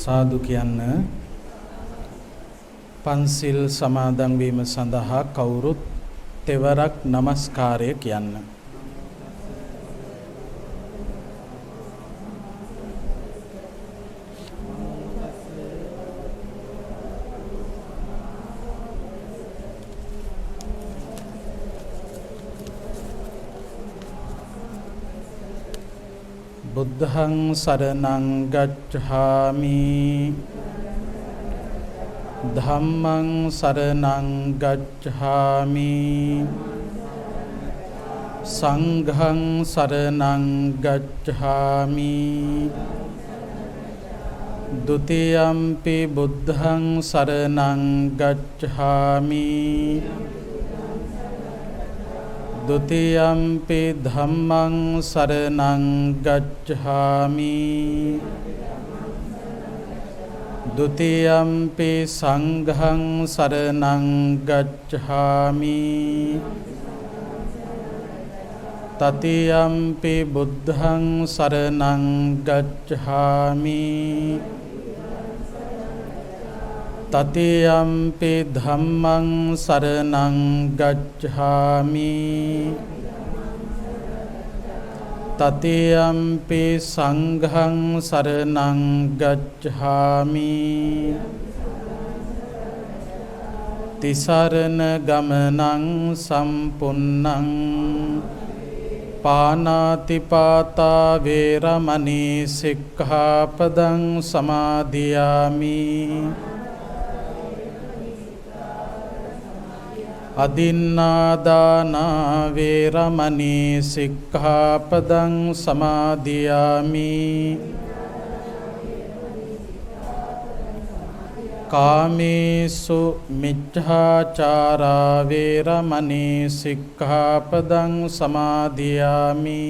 සාදු කියන්න. පන්සිල් සමාදන් වීම සඳහා කවුරුත් තෙවරක් නමස්කාරය කියන්න. බුද්ධං සරණං ගච්ඡාමි ධම්මං සරණං ගච්ඡාමි සංඝං සරණං ගච්ඡාමි ဒုတိယံ පි බුද්ධං සරණං ගච්ඡාමි ဒုတိယံ පි ධම්මං සරණං ගච්ඡාමි ဒုတိယံ පි සංඝං සරණං ගච්ඡාමි တတိယံ පි බුද්ධං සරණං ගච්ඡාමි တတိယံ පි ධම්මං සරණං ගච්ඡාමි တတိယံ පි සංඝං සරණං ගච්ඡාමි တိสรณ ගමනං සම්පුන්නං පානාතිපාතා වේරමණී සික්ඛාපදං සමාදියාමි අදින්නාදානා වේරමණී සික්ඛාපදං සමාදියාමි කාමේසු මිච්ඡාචාරා වේරමණී සික්ඛාපදං සමාදියාමි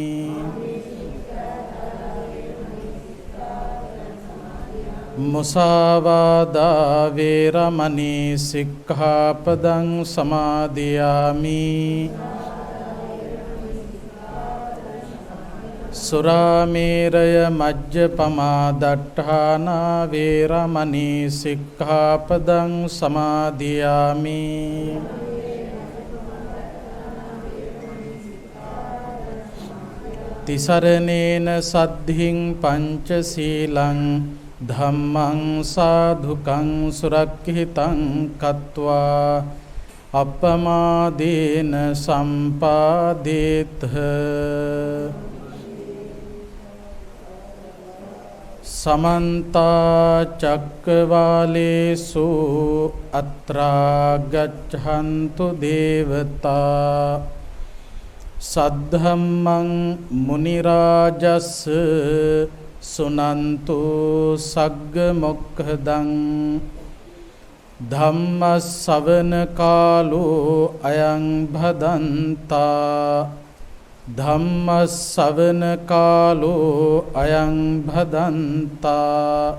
මුසාවාදා වේරමණී සික්ඛාපදං සමාදියාමි සුරාමේරය මජ්ජපමා දට්ඨානා වේරමණී සික්ඛාපදං සමාදියාමි තිසරණේන සද්ධින් පංචශීලං ධම්මං සාධුකං සුරක්ඛිතං කତ୍වා අපමාදේන සම්පාදේත समन्ता चक्रवालेषु अत्रा गच्छन्तु देवता सद्धम्मं मुनिराजस् सुनन्तु सग्गमोक्खदं धम्मश्रवण कालो अयं भदन्ता ධම්මස්සවන කාලෝ අයං භදන්තා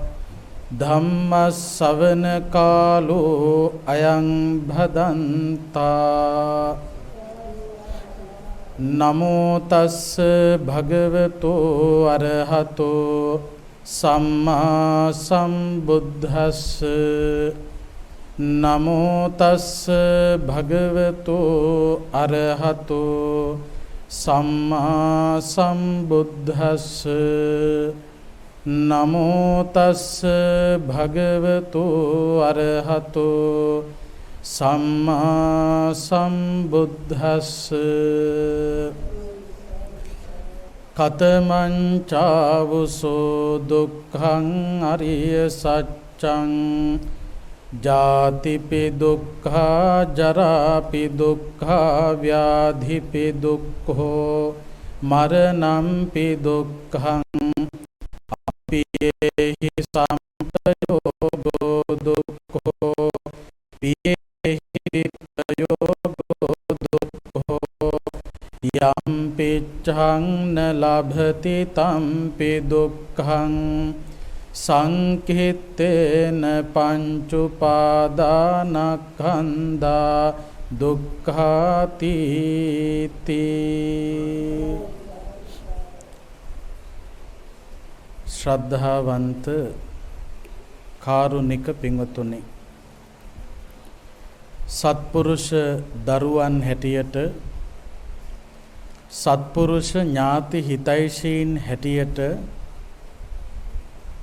ධම්මස්සවන කාලෝ අයං භදන්තා නමෝ තස්ස භගවතෝ අරහතෝ සම්මා සම්බුද්දස්ස නමෝ තස්ස භගවතෝ අරහතෝ සම්මා සම්බුද්දස්ස නමෝ තස්ස භගවතු අරහතෝ සම්මා සම්බුද්දස්ස කතමං චාවුසෝ දුක්ඛං අරිය සත්‍යං ජාතිපි දුක්ඛා ජරාපි දුක්ඛා ව්‍යාධිපි දුක්ඛෝ මරණම්පි දුක්ඛං අපියේහි සම්පයෝගෝ දුක්ඛෝ පියේහි ප්‍රයෝගෝ දුක්ඛෝ යම් පිච්ඡං න ලභති තම්පි දුක්ඛං සංකිට්ඨේන පංචුපාදානස්කන්ධා දුක්ඛාති ශ්‍රද්ධාවන්ත කාරුණික පින්වතුනි, සත්පුරුෂ දරුවන් හැටියට, සත්පුරුෂ ඥාති හිතයිශීන් හැටියට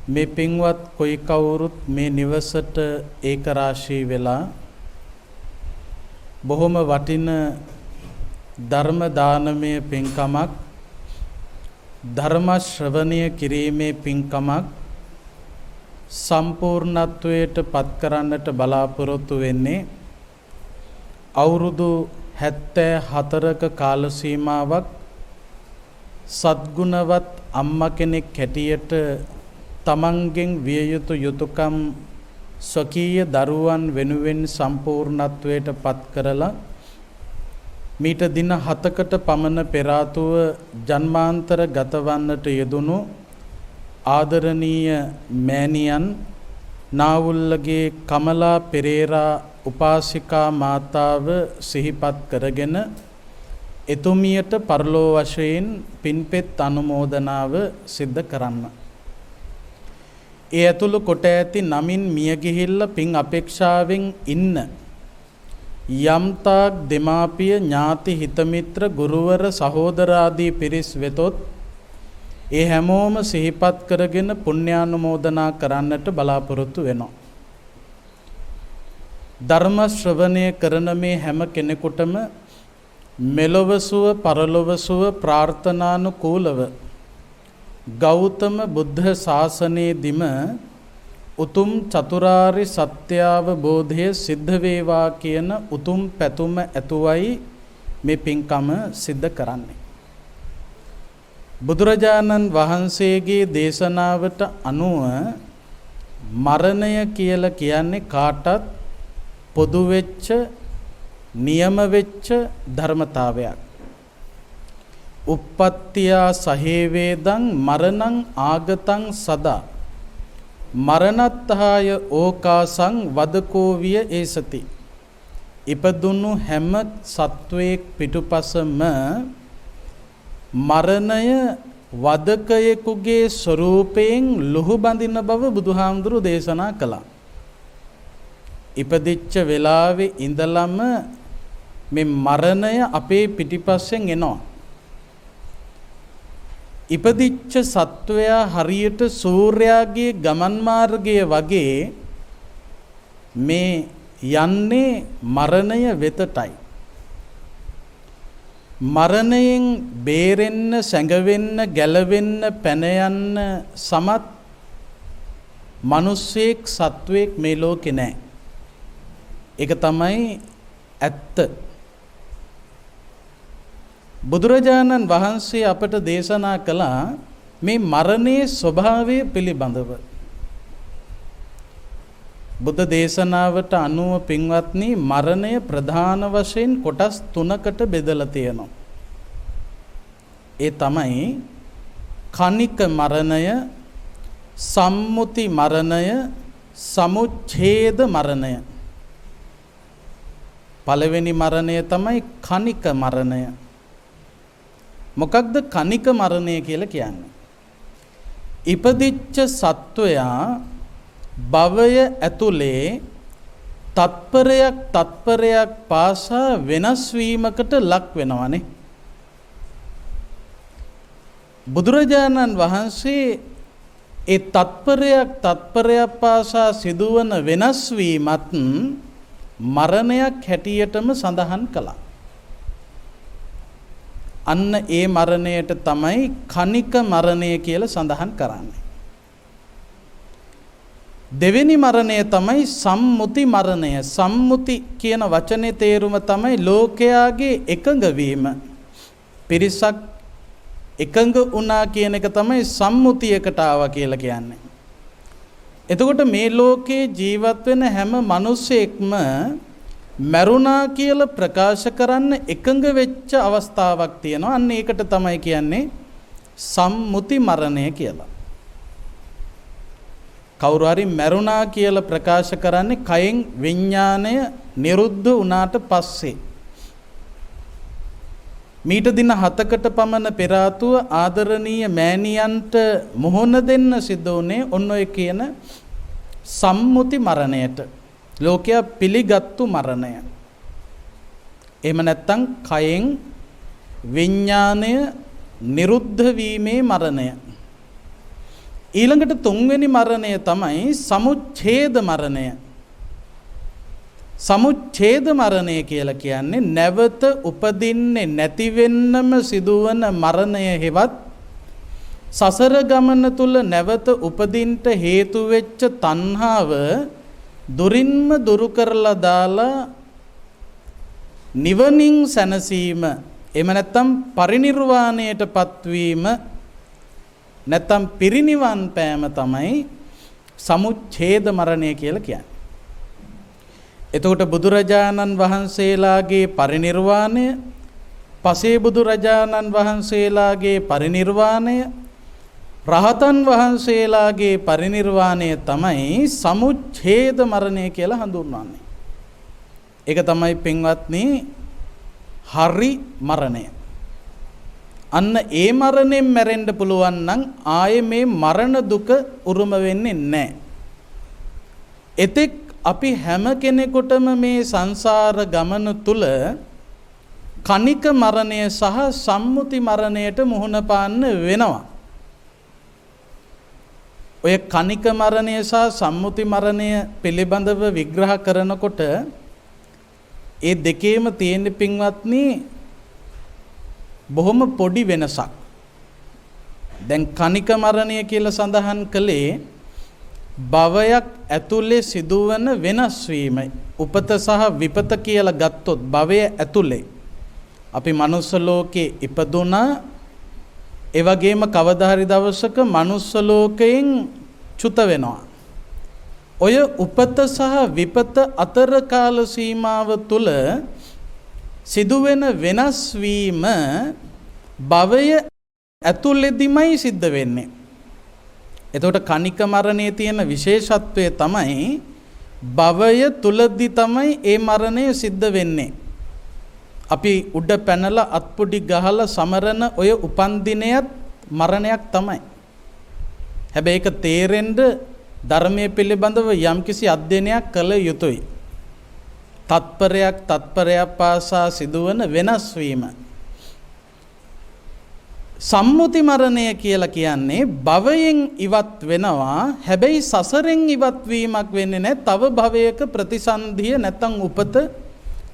මේ පින්වත් කොයි කවුරුත් මේ නිවසට ඒකරාශී වෙලා බොහොම වටින ධර්ම දානමය පින්කමක්, ධර්ම ශ්‍රවණය කිරීමේ පින්කමක් සම්පූර්ණත්වයට පත් කරන්නට බලාපොරොත්තු වෙන්නේ අවුරුදු 74ක කාල සීමාවක් සද්ගුණවත් අම්මා කෙනෙක් හැටියට තමන්ගෙන් විය යුතු යුතුයකම් ස්වකීය දරුවන් වෙනුවෙන් සම්පූර්ණත්වයට පත් කරලා මීට දින 7කට පමණ පෙර ආතුව ජන්මාන්තර ගතවන්නට යෙදුණු ආදරණීය මෑණියන් නාවුල්ලගේ කමලා පෙරේරා උපාසිකා මාතාව සිහිපත් කරගෙන එතුමියට පරලෝ වශයෙන් පින්පෙත් අනුමෝදනාව සිද්ධ කරන්න. ඒ ඇතුළු කොට ඇති නමින් මිය ගිහිල්ලා පින් අපේක්ෂාවෙන් ඉන්න යම්තාක් දෙමාපිය ඥාති හිතමිත්‍ර ගුරුවර සහෝදර ආදී පිරිස් වෙතොත් ඒ හැමෝම සිහිපත් කරගෙන පුණ්‍යානුමෝදනා කරන්නට බලාපොරොත්තු වෙනවා. ධර්ම ශ්‍රවණය කරන මේ හැම කෙනෙකුටම මෙලොව සුව පරලොව සුව ප්‍රාර්ථනානුකූලව ගෞතම බුද්ධ ශාසනයේදීම උතුම් චතුරාර්ය සත්‍ය අවබෝධය සිද්ධ වේවා කියන උතුම් පැතුම ඇතුවයි මේ පින්කම සිද්ධ කරන්නේ. බුදුරජාණන් වහන්සේගේ දේශනාවට අනුව මරණය කියලා කියන්නේ කාටත් පොදු වෙච්ච නියම වෙච්ච ධර්මතාවයක්. උප්පත්තියා සහේවේදං මරණං ආගතං සදා මරණත්හාය ඕකාසං වදකෝ විය ඒසති. ඉපදුණු හැම සත්වයක් පිටුපසම මරණය වදකයෙකුගේ ස්වරූපයෙන් ලුහු බඳින බව බුදුහාමුදුරු දේශනා කළා. ඉපදිච්ච වෙලාවේ ඉඳලම මේ මරණය අපේ පිටිපස්සෙන් එනවා. ඉපදිච්ච සත්වයා හරියට සූර්යාගේ ගමන් මාර්ගය වගේ මේ යන්නේ මරණය වෙතටයි. මරණයෙන් බේරෙන්න, සැඟවෙන්න, ගැලවෙන්න, පැන යන්න සමත් මිනිස්සෙක් සත්වෙක් මේ ලෝකේ නැහැ. ඒක තමයි ඇත්ත. බුදුරජාණන් වහන්සේ අපට දේශනා කළා මේ මරණයේ ස්වභාවය පිළිබඳව. බුද්ධ දේශනාවට අනුව පින්වත්නි, මරණය ප්‍රධාන වශයෙන් කොටස් 3කට බෙදලා තියෙනවා. ඒ තමයි කනික මරණය, සම්මුති මරණය, සමුච්ඡේද මරණය. පළවෙනි මරණය තමයි කනික මරණය. මොකක්ද කනික මරණය කියලා කියන්නේ? ඉපදිච්ච සත්වයා භවය ඇතුලේ තත්පරයක් පාසා වෙනස් වීමකට ලක් වෙනවානේ. බුදුරජාණන් වහන්සේ ඒ තත්පරයක් පාසා සිදුවන වෙනස් වීමත් මරණයක් හැටියටම සඳහන් කළා. අන්න ඒ මරණයට තමයි කනික මරණය කියලා සඳහන් කරන්නේ. දෙවෙනි මරණය තමයි සම්මුති මරණය. සම්මුති කියන වචනේ තේරුම තමයි ලෝකයාගේ එකඟ වීම. පිරිසක් එකඟ වුණා කියන එක තමයි සම්මුතියකට ආවා කියලා කියන්නේ. එතකොට මේ ලෝකේ ජීවත් වෙන හැම මිනිසෙක්ම මරුණා කියලා ප්‍රකාශ කරන්න එකඟ වෙච්ච අවස්ථාවක් තියෙනවා. අන්න ඒකට තමයි කියන්නේ සම්මුති මරණය කියලා. කවුරු හරි මරුණා කියලා ප්‍රකාශ කරන්නේ කයෙන් විඥාණය නිරුද්ධ වුණාට පස්සේ. මීට දින 7කට පමණ පෙර ආතුව ආදරණීය මෑණියන්ට මොහොන දෙන්න සිද්ධ වුණේ ඔන්න ඔය කියන සම්මුති මරණයට. ලෝකයා පිළිගත්තු මරණය. එහෙම නැත්නම් කයෙන් විඥාණය නිරුද්ධ වීමේ මරණය. ඊළඟට තුන්වෙනි මරණය තමයි සමුච්ඡේද මරණය. සමුච්ඡේද මරණය කියලා කියන්නේ නැවත උපදින්නේ නැති වෙන්නම සිදුවන මරණය හෙවත් සසර ගමන තුල නැවත උපදින්නට හේතු වෙච්ච තණ්හාව දුරින්ම දුරු කරලා දාලා නිවනින් සැනසීම එහෙම නැත්නම් පරිණිරවාණයටපත් වීම නැත්නම් පිරිනිවන් පෑම තමයි සමුච්ඡේද මරණය කියලා කියන්නේ. එතකොට බුදුරජාණන් වහන්සේලාගේ පරිණිරවාණය, පසේ බුදුරජාණන් වහන්සේලාගේ පරිණිරවාණය, රහතන් වහන්සේලාගේ පරිණිරවාණය තමයි සමුච්ඡේද මරණය කියලා හඳුන්වන්නේ. ඒක තමයි පින්වත්නි හරි මරණය. අන්න ඒ මරණයෙන් මැරෙන්න පුළුවන් නම් ආයේ මේ මරණ දුක උරුම වෙන්නේ නැහැ. එතෙක් අපි හැම කෙනෙකුටම මේ සංසාර ගමන තුල කණික මරණය සහ සම්මුති මරණයට මුහුණ පාන්න වෙනවා. ඔය කණික මරණය සහ සම්මුති මරණය පිළිබඳව විග්‍රහ කරනකොට ඒ දෙකේම තියෙන පින්වත්නි බොහොම පොඩි වෙනසක්. දැන් කණික මරණය කියලා සඳහන් කළේ භවයක් ඇතුලේ සිදුවන වෙනස් වීම. උපත සහ විපත කියලා ගත්තොත් භවය ඇතුලේ අපි මනුස්ස ලෝකේ ඉපදුනා. ඒ වගේම කවදා හරි දවසක මනුස්ස ලෝකයෙන් චුත වෙනවා. ඔය උපත සහ විපත අතර කාල සීමාව තුල සිදුවෙන වෙනස් වීම භවය ඇතුළෙදිමයි සිද්ධ වෙන්නේ. එතකොට කණික මරණයේ තියෙන විශේෂත්වය තමයි භවය තුලදී තමයි ඒ මරණය සිද්ධ වෙන්නේ. අපි උඩ පැනලා අත්පොඩි ගහලා සමරන ඔය උපන් දිනයත් මරණයක් තමයි. හැබැයි ඒක තේරෙන්න ධර්මයේ පිළිබඳව යම්කිසි අධ්‍යයනයක් කළ යුතුයි. තත්පරයක් පාසා සිදුවන වෙනස් වීම. සම්මුති මරණය කියලා කියන්නේ භවයෙන් ඉවත් වෙනවා. හැබැයි සසරෙන් ඉවත් වීමක් වෙන්නේ නැහැ. තව භවයක ප්‍රතිසන්දිය නැත්නම් උපත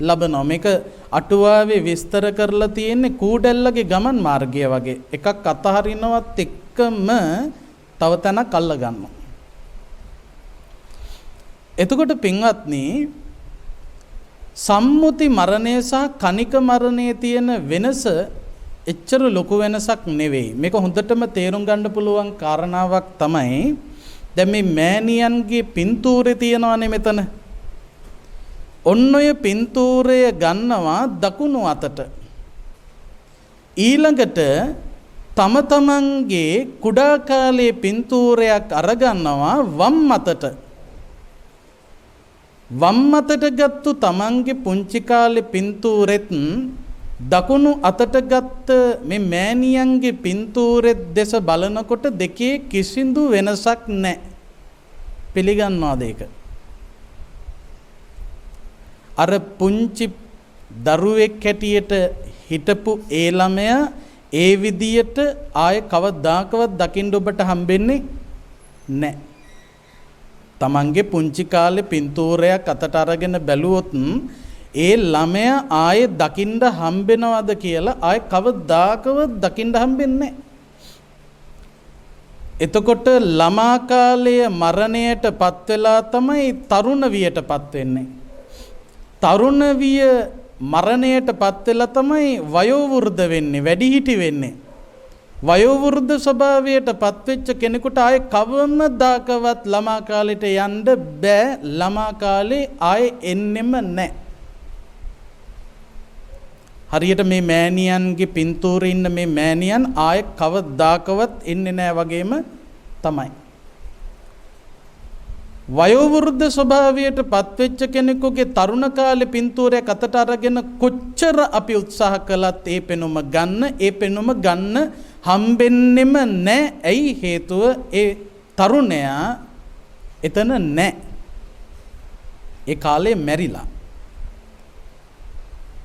ලබනවා. මේක අටුවාවේ විස්තර කරලා තියෙන්නේ කූඩැල්ලගේ ගමන් මාර්ගය වගේ. එකක් අතහරිනවත් එක්කම තව තැනක් අල්ල ගන්නවා. එතකොට පින්වත්නි සම්මුති මරණය සහ කණික මරණයේ තියෙන වෙනස එච්චර ලොකු වෙනසක් නෙවෙයි. මේක හොඳටම තේරුම් ගන්න පුළුවන් කාරණාවක් තමයි දැන් මේ මෑණියන්ගේ පින්තූරේ තියෙනවානේ මෙතන. ඔන්න ඔය පින්තූරය ගන්නවා දකුණු අතට. ඊළඟට තම තමන්ගේ කුඩා කාලයේ පින්තූරයක් අරගන්නවා වම් අතට. වම් අතට ගත්තු තමන්ගේ පුංචි කාලේ පින්තූරෙත් දකුණු අතට ගත්ත මේ මෑණියන්ගේ පින්තූරෙත් දෙස බලනකොට දෙකේ කිසිදු වෙනසක් නැහැ. පිළිගන්නවාද ඒක? අර පුංචි දරුවෙක් හැටියට හිටපු ඒ ළමයා ඒ විදියට ආය කවදාකවත් දකින්න ඔබට හම්බෙන්නේ නැහැ. තමන්ගේ පුංචි කාලේ පින්තූරයක් අතට අරගෙන බැලුවොත් ඒ ළමයා ආයේ දකින්න හම්බෙනවද කියලා ආයේ කවදාකවත් දකින්න හම්බෙන්නේ නැහැ. එතකොට ළමා කාලයේ මරණයටපත් වෙලා තමයි තරුණ වියටපත් වෙන්නේ. තරුණ විය මරණයටපත් වෙලා තමයි වයෝ වෘද්ධ වෙන්නේ, වැඩිහිටි වෙන්නේ. වයෝ වෘද්ධ ස්වභාවයටපත් වෙච්ච කෙනෙකුට ආයේ කවමදාකවත් ළමා කාලෙට යන්න බෑ. ළමා කාලේ ආයේ එන්නෙම නැහැ. හරියට මේ මෑණියන්ගේ පින්තූරේ ඉන්න මේ මෑණියන් ආයේ කවදාකවත් එන්නේ නැහැ වගේම තමයි. වයෝ වෘද්ධ ස්වභාවයට පත්වෙච්ච කෙනෙකුගේ තරුණ කාලේ පින්තූරයක් අතට අරගෙන කොච්චර අපි උත්සාහ කළත් ඒ පෙනුම ගන්න හම්බෙන්නෙම නැහැ. ඇයි හේතුව? ඒ තරුණයා එතන නැහැ. ඒ කාලේ මැරිලා.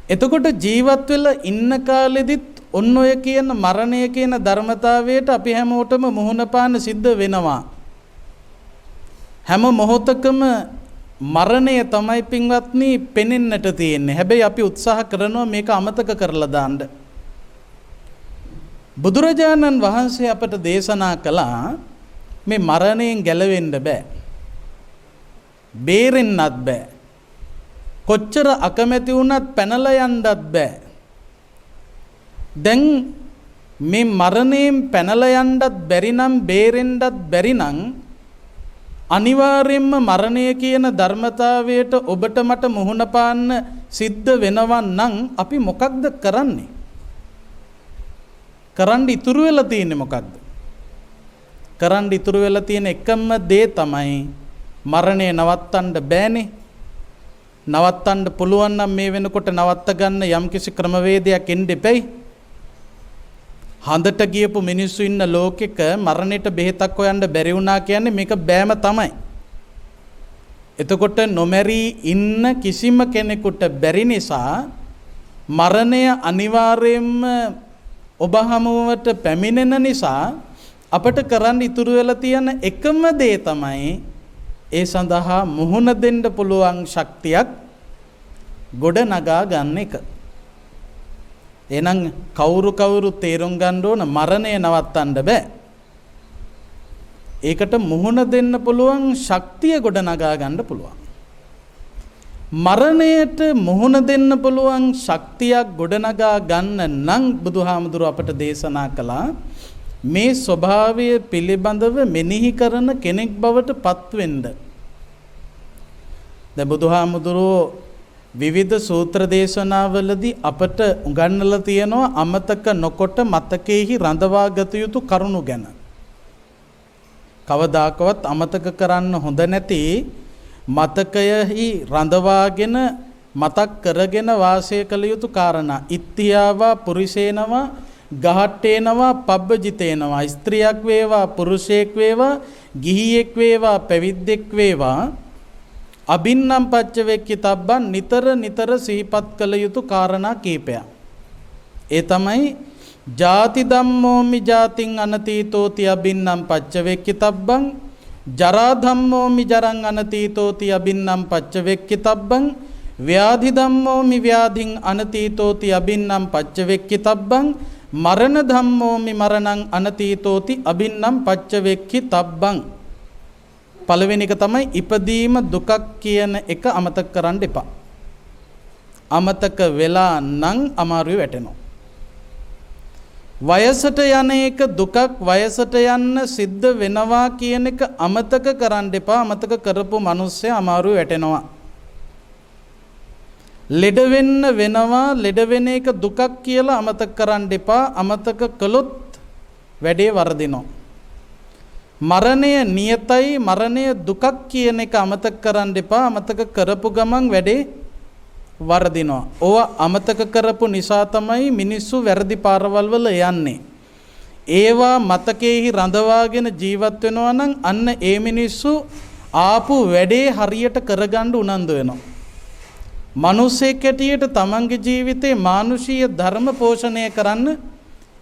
එතකොට ජීවත් වෙලා ඉන්න කාලෙදිත් ඔන්න ඔය කියන මරණය කියන ධර්මතාවයට අපි හැමෝටම මුහුණ පාන්න සිද්ධ වෙනවා. හැම මොහොතකම මරණය තමයි පින්වත්නි පෙනෙන්නට තියෙන්නේ. හැබැයි අපි උත්සාහ කරනවා මේක අමතක කරලා දාන්න. බුදුරජාණන් වහන්සේ අපට දේශනා කළා මේ මරණයෙන් ගැලවෙන්න බෑ. බේරෙන්නත් බෑ. කොච්චර අකමැති වුණත් පැනලා යන්නත් බෑ. දැන් මේ මරණයෙන් පැනලා යන්නත් බැරි නම් බේරෙන්නත් බැරි නම් අනිවාර්යෙන්ම මරණය කියන ධර්මතාවයට ඔබට මට මුහුණ පාන්න සිද්ධ වෙනවා නම් අපි මොකක්ද කරන්නේ? කරන්න ඉතුරු වෙලා තියෙන්නේ මොකක්ද? කරන්න ඉතුරු වෙලා තියෙන එකම දේ තමයි මරණය නවත්තන්න බෑනේ. නවත්තන්න පුළුවන් නම් මේ වෙනකොට නවත්ත ගන්න යම්කිසි ක්‍රමවේදයක් එන්න දෙපැයි. හඳට ගියපු මිනිස්සු ඉන්න ලෝකෙක මරණයට බෙහෙතක් හොයන්න බැරි වුණා කියන්නේ මේක බෑම තමයි. එතකොට නොමැරී ඉන්න කිසිම කෙනෙකුට බැරි නිසා මරණය අනිවාර්යයෙන්ම ඔබ හමුවට පැමිණෙන නිසා අපට කරන්න ඉතුරු වෙලා තියෙන එකම දේ තමයි ඒ සඳහා මුහුණ දෙන්න පුළුවන් ශක්තියක් ගොඩ නගා ගන්න එක. එහෙනම් කවුරු තේරුම් ගන්න ඕන මරණය නවත්තන්න බෑ. ඒකට මුහුණ දෙන්න පුළුවන් ශක්තිය ගොඩ නගා ගන්න පුළුවන්. මරණයට මුහුණ දෙන්න පුළුවන් ශක්තියක් ගොඩ නගා ගන්න නම් බුදුහාමුදුරුව අපට දේශනා කළා මේ ස්වභාවය පිළිබඳව මෙනෙහි කරන කෙනෙක් බවට පත් වෙන්න. දැන් බුදුහාමුදුරුවෝ විවිධ සූත්‍ර දේශනාවලදී අපට උගන්වලා තියෙනවා අමතක නොකොට මතකයේහි රඳවා ගත යුතු කරුණු ගැන. කවදාකවත් අමතක කරන්න හොඳ නැති මතකයෙහි රඳවාගෙන මතක් කරගෙන වාසය කළ යුතු කාරණා. ඉත්‍යාවා පුරිසේනවා ගහට්ටේනවා පබ්බජිතේනවා. ස්ත්‍රියක් වේවා පුරුෂයෙක් වේවා ගිහියෙක් වේවා පැවිද්දෙක් වේවා අබින්නම් පච්චවෙක්කි තබ්බන් නිතර සිහිපත් කළ යුතු කාරණා කීපයක්. ඒ තමයි ජාති ධම්මෝමි ජාතින් අනතීතෝති අබින්නම් පච්චවෙක්කි තබ්බන් ජරා ධම්මෝමි ජරං අනතීතෝති අබින්නම් පච්චවෙක්කි තබ්බන් ව්‍යාධි ධම්මෝමි ව්‍යාධින් අනතීතෝති අබින්නම් පච්චවෙක්කි තබ්බන් මරණ ධම්මෝමි මරණං අනතීතෝති අබින්නම් පච්චවෙක්කි තබ්බන්. පළවෙනි එක තමයි ඉපදීම දුකක් කියන එක අමතක කරන්න එපා. අමතක වෙලා නම් අමාරුවේ වැටෙනවා. වයසට යන එක දුකක්, වයසට යන්න සිද්ධ වෙනවා කියන එක අමතක කරන්න එපා. අමතක කරපු මිනිස්සයා අමාරුවේ වැටෙනවා. ලෙඩ වෙන්න වෙනවා, ලෙඩ වෙන එක දුකක් කියලා අමතක කරන්න එපා. අමතක කළොත් වැඩේ වරදිනවා. මරණය නියතයි, මරණය දුකක් කියන එක අමතක කරන්න එපා. අමතක කරපු ගමන් වැඩේ වරදිනවා. ඕවා අමතක කරපු නිසා තමයි මිනිස්සු වැරදි පාරවල් වල යන්නේ. ඒවා මතකයේහි රඳවාගෙන ජීවත් වෙනවා නම් අන්න ඒ මිනිස්සු ආපු වැඩේ හරියට කරගන්න උනන්දු වෙනවා. මිනිසෙක් හැටියට තමන්ගේ ජීවිතේ මානුෂීය ධර්ම පෝෂණය කරන්න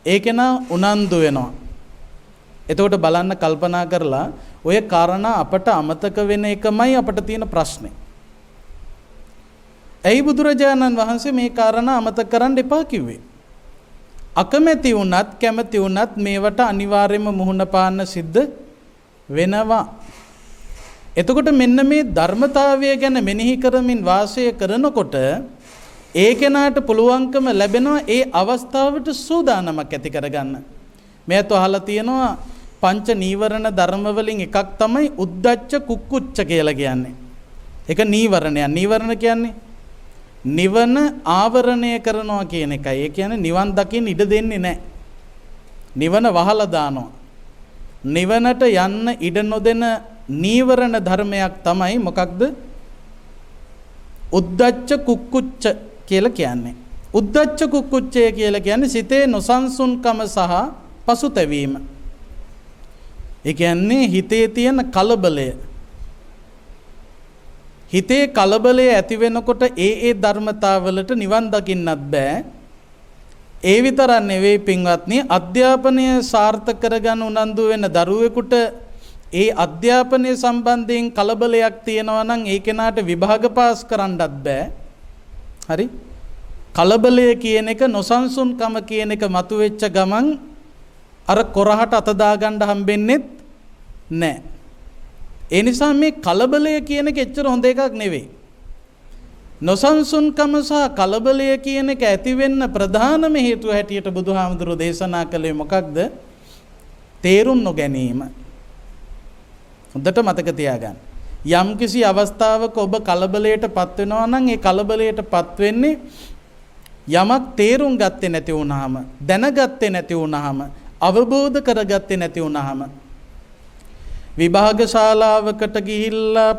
ඒකේනා උනන්දු වෙනවා. එතකොට බලන්න කල්පනා කරලා ඔය කාරණා අපට අමතක වෙන එකමයි අපට තියෙන ප්‍රශ්නේ. ඇයි බුදුරජාණන් වහන්සේ මේ කාරණා අමතක කරන්න එපා කිව්වේ? අකමැති වුණත් කැමති වුණත් මේවට අනිවාර්යයෙන්ම මුහුණ පාන්න සිද්ධ වෙනවා. එතකොට මෙන්න මේ ධර්මතාවය ගැන මෙනෙහි කරමින් වාසය කරනකොට ඒ කෙනාට පුළුවන්කම ලැබෙනවා ඒ අවස්ථාවට සූදානමක් ඇති කරගන්න. මේත් අහලා තියෙනවා පංච නීවරණ ධර්ම වලින් එකක් තමයි උද්ධච්ච කුක්කුච්ච කියලා කියන්නේ. ඒක නීවරණයක්. නීවරණ කියන්නේ නිවන ආවරණය කරනවා කියන එකයි. ඒ කියන්නේ නිවන් දකින්න ඉඩ දෙන්නේ නැහැ. නිවන වහලා දානවා. නිවනට යන්න ඉඩ නොදෙන නීවරණ ධර්මයක් තමයි මොකක්ද? උද්ධච්ච කුක්කුච්ච කියලා කියන්නේ. උද්ධච්ච කුක්කුච්චය කියලා කියන්නේ සිතේ නොසන්සුන්කම සහ පසුතැවීම. ඒ කියන්නේ හිතේ තියෙන කලබලය, හිතේ කලබලය ඇති වෙනකොට ඒ ධර්මතාවලට නිවන් දකින්නත් බෑ. ඒ විතරක් නෙවෙයි පින්වත්නි, අධ්‍යාපනය සාර්ථක කරගන්න උනන්දු වෙන දරුවෙකුට ඒ අධ්‍යාපනය සම්බන්ධයෙන් කලබලයක් තියෙනවා නම් ඒ කෙනාට විභාග පාස් කරන්නත් බෑ. හරි? කලබලය කියන එක, නොසන්සුන්කම කියන එක මතුවෙච්ච ගමන් අර කොරහට අත දාගන්න හම්බෙන්නේ නැහැ. ඒ නිසා මේ කලබලය කියන එක එච්චර හොඳ එකක් නෙවෙයි. නොසන්සුන්කම සහ කලබලය කියන එක ඇති වෙන්න ප්‍රධානම හේතුව හැටියට බුදුහාමුදුරුවෝ දේශනා කළේ මොකක්ද? තේරුම් නොගැනීම. හොඳට මතක තියාගන්න. යම්කිසි අවස්ථාවක ඔබ කලබලයටපත් වෙනවා නම් ඒ කලබලයටපත් වෙන්නේ යමක් තේරුම් ගත්තේ නැති වුනහම, දැනගත්තේ නැති වුනහම, අවබෝධ කරගත්තේ නැති වුනහම. විභාග ශාලාවකට ගිහිල්ලා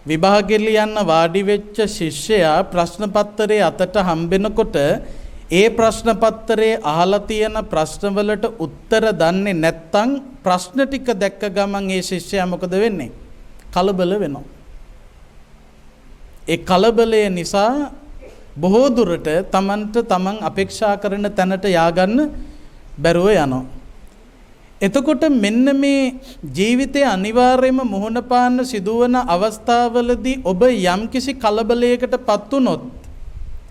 විභාගෙ ලියන්න වාඩි වෙච්ච ශිෂ්‍යයා ප්‍රශ්න පත්‍රයේ අතට හම්බෙනකොට ඒ ප්‍රශ්න පත්‍රයේ අහලා තියෙන ප්‍රශ්නවලට උත්තර දන්නේ නැත්නම් ප්‍රශ්න ටික දැක්ක ගමන් ඒ ශිෂ්‍යයා මොකද වෙන්නේ? කලබල වෙනවා. ඒ කලබලය නිසා බොහෝ දුරට තමන් අපේක්ෂා කරන තැනට ය아가න්න බැරුව යනවා. එතකොට මෙන්න මේ ජීවිතයේ අනිවාර්යයෙන්ම මුහුණ පාන්න සිදුවන අවස්ථාවලදී ඔබ යම්කිසි කලබලයකටපත් වුනොත්,